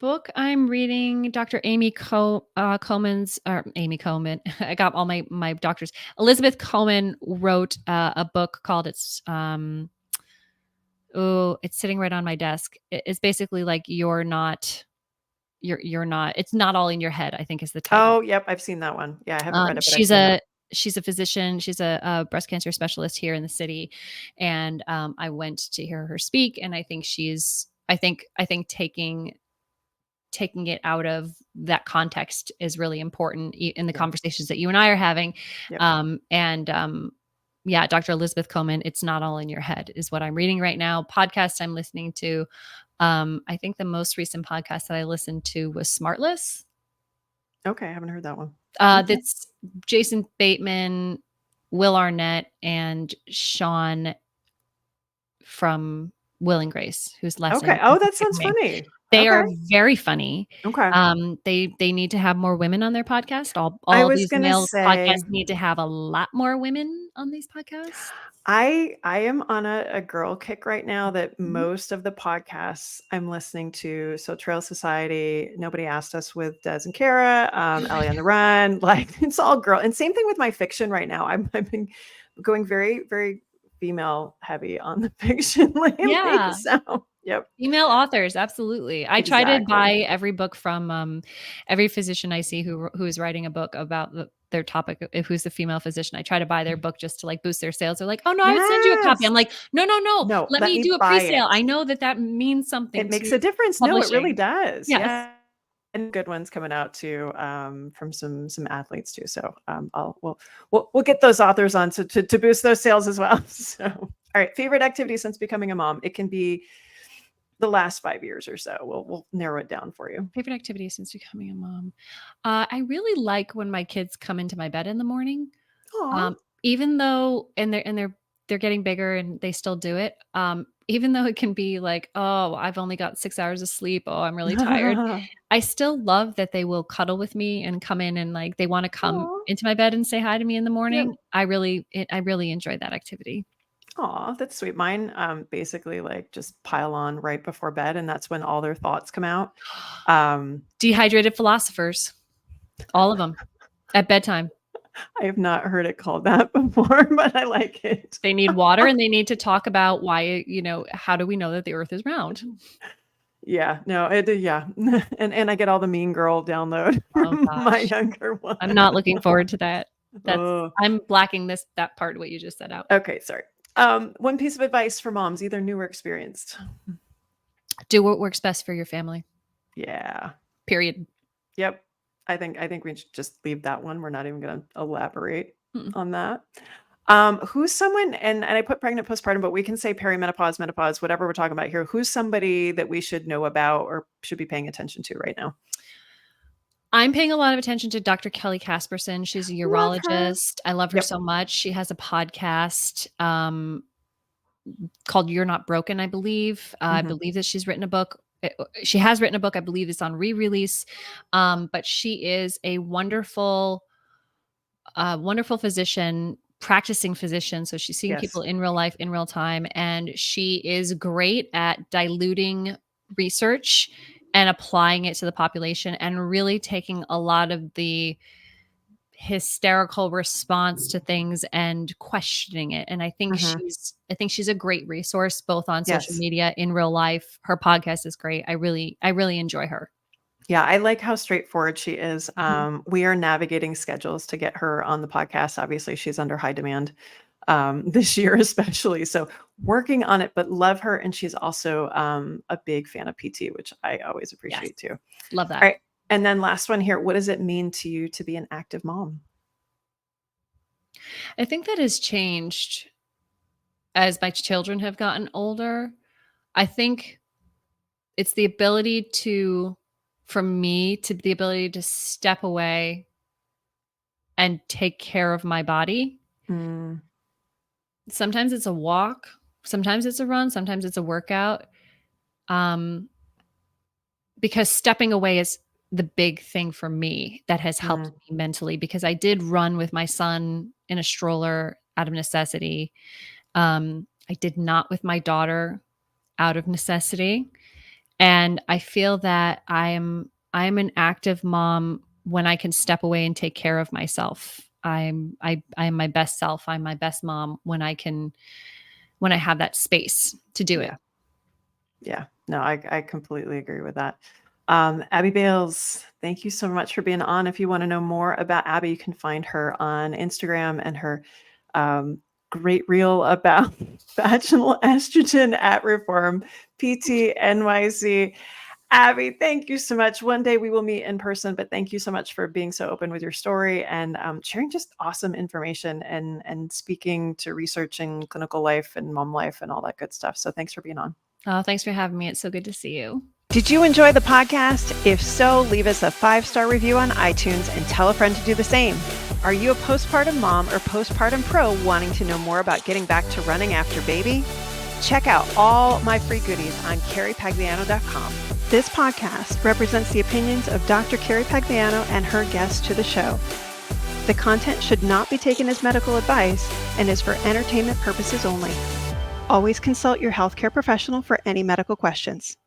Speaker 2: Book I'm reading, Dr. Amy Coleman's, or Amy Coleman. I got all my doctors. Elizabeth Coleman wrote a book called it's sitting right on my desk. It's basically like you're not. It's not all in your head, I think is the title.
Speaker 3: Oh, yep, I've seen that one. Yeah, I haven't read it, but I've seen it.
Speaker 2: She's a physician. She's a breast cancer specialist here in the city, and I went to hear her speak, and I think I think taking it out of that context is really important in the conversations that you and I are having.
Speaker 3: Yep.
Speaker 2: Yeah, Dr. Elizabeth Coleman, It's Not All in Your Head is what I'm reading right now. Podcast I'm listening to. I think the most recent podcast that I listened to was Smartless.
Speaker 3: Okay, I haven't heard that one.
Speaker 2: That's Jason Bateman, Will Arnett, and Sean from Will and Grace, whose last name.
Speaker 3: Okay. Oh, that sounds funny.
Speaker 2: They are very funny.
Speaker 3: Okay.
Speaker 2: They need to have more women on their podcast. All these male podcasts need to have a lot more women on these podcasts.
Speaker 3: I am on a girl kick right now that most of the podcasts I'm listening to, so Trail Society, Nobody Asked Us with Des and Kara, Ellie on the Run, like it's all girl. And same thing with my fiction right now. I've been going very, very female heavy on the fiction lately.
Speaker 2: Yeah.
Speaker 3: So, yep.
Speaker 2: Female authors, absolutely. I try to buy every book from every physician I see who is writing a book about their topic. If who's the female physician, I try to buy their book just to like boost their sales. They're like, "Oh no, I would send you a copy." I'm like, "No, let me do a pre-sale. I know that means something.
Speaker 3: It makes a difference. No, it really does.
Speaker 2: Yes.
Speaker 3: Yeah. And good ones coming out too, from some athletes too. So we'll get those authors on to boost those sales as well. So, all right, favorite activity since becoming a mom. It can be the last 5 years or so. We'll narrow it down for you.
Speaker 2: Favorite activity since becoming a mom. I really like when my kids come into my bed in the morning. Even though they're getting bigger and they still do it. Even though it can be like, oh, I've only got 6 hours of sleep. Oh, I'm really tired. I still love that they will cuddle with me and come in and like they want to come into my bed and say hi to me in the morning. Yep. I really enjoy that activity.
Speaker 3: Oh, that's sweet. Mine basically like just pile on right before bed, and that's when all their thoughts come out.
Speaker 2: Dehydrated philosophers, all of them at bedtime.
Speaker 3: I have not heard it called that before, but I like it.
Speaker 2: They need water and they need to talk about why, how do we know that the earth is round?
Speaker 3: Yeah, no, yeah. And I get all the Mean Girl download from my younger one.
Speaker 2: I'm not looking forward to that. I'm blacking that part of what you just said out.
Speaker 3: Okay, sorry. One piece of advice for moms, either new or experienced.
Speaker 2: Do what works best for your family.
Speaker 3: Yeah.
Speaker 2: Period.
Speaker 3: Yep. I think we should just leave that one. We're not even going to elaborate on that. Who's someone, and I put pregnant, postpartum, but we can say perimenopause, menopause, whatever we're talking about here. Who's somebody that we should know about or should be paying attention to right now?
Speaker 2: I'm paying a lot of attention to Dr. Kelly Casperson. She's a urologist. I love her so much. She has a podcast called You're Not Broken, I believe. I believe that she's written a book. She has written a book. I believe it's on re-release. But she is a wonderful physician, practicing physician. So she's seeing people in real life, in real time. And she is great at diluting research and applying it to the population and really taking a lot of the hysterical response to things and questioning it. And I think she's a great resource both on social media, in real life. Her podcast is great. I really enjoy her.
Speaker 3: Yeah, I like how straightforward she is. We are navigating schedules to get her on the podcast. Obviously, she's under high demand this year, especially. So working on it, but love her. And she's also a big fan of PT, which I always appreciate too.
Speaker 2: Love that.
Speaker 3: All right. And then last one here. What does it mean to you to be an active mom?
Speaker 2: I think that has changed as my children have gotten older. I think it's the ability for me to the ability to step away and take care of my body. Sometimes it's a walk. Sometimes it's a run, sometimes it's a workout. Because stepping away is the big thing for me that has helped
Speaker 3: Mm,
Speaker 2: me mentally, because I did run with my son in a stroller out of necessity. I did not with my daughter out of necessity. And I feel that I'm an active mom when I can step away and take care of myself. I'm my best self. I'm my best mom when I have that space to do it.
Speaker 3: yeah. Yeah. No, I completely agree with that. Abby Bales, thank you so much for being on. If you want to know more about Abby, you can find her on Instagram and her great reel about vaginal estrogen at Reform PT NYC. Abby, thank you so much. One day we will meet in person, but thank you so much for being so open with your story and sharing just awesome information and speaking to researching clinical life and mom life and all that good stuff. So thanks for being on.
Speaker 2: Oh, thanks for having me. It's so good to see you.
Speaker 1: Did you enjoy the podcast? If so, leave us a 5-star review on iTunes and tell a friend to do the same. Are you a postpartum mom or postpartum pro wanting to know more about getting back to running after baby? Check out all my free goodies on carriepagliano.com. This podcast represents the opinions of Dr. Carrie Pagliano and her guests to the show. The content should not be taken as medical advice and is for entertainment purposes only. Always consult your healthcare professional for any medical questions.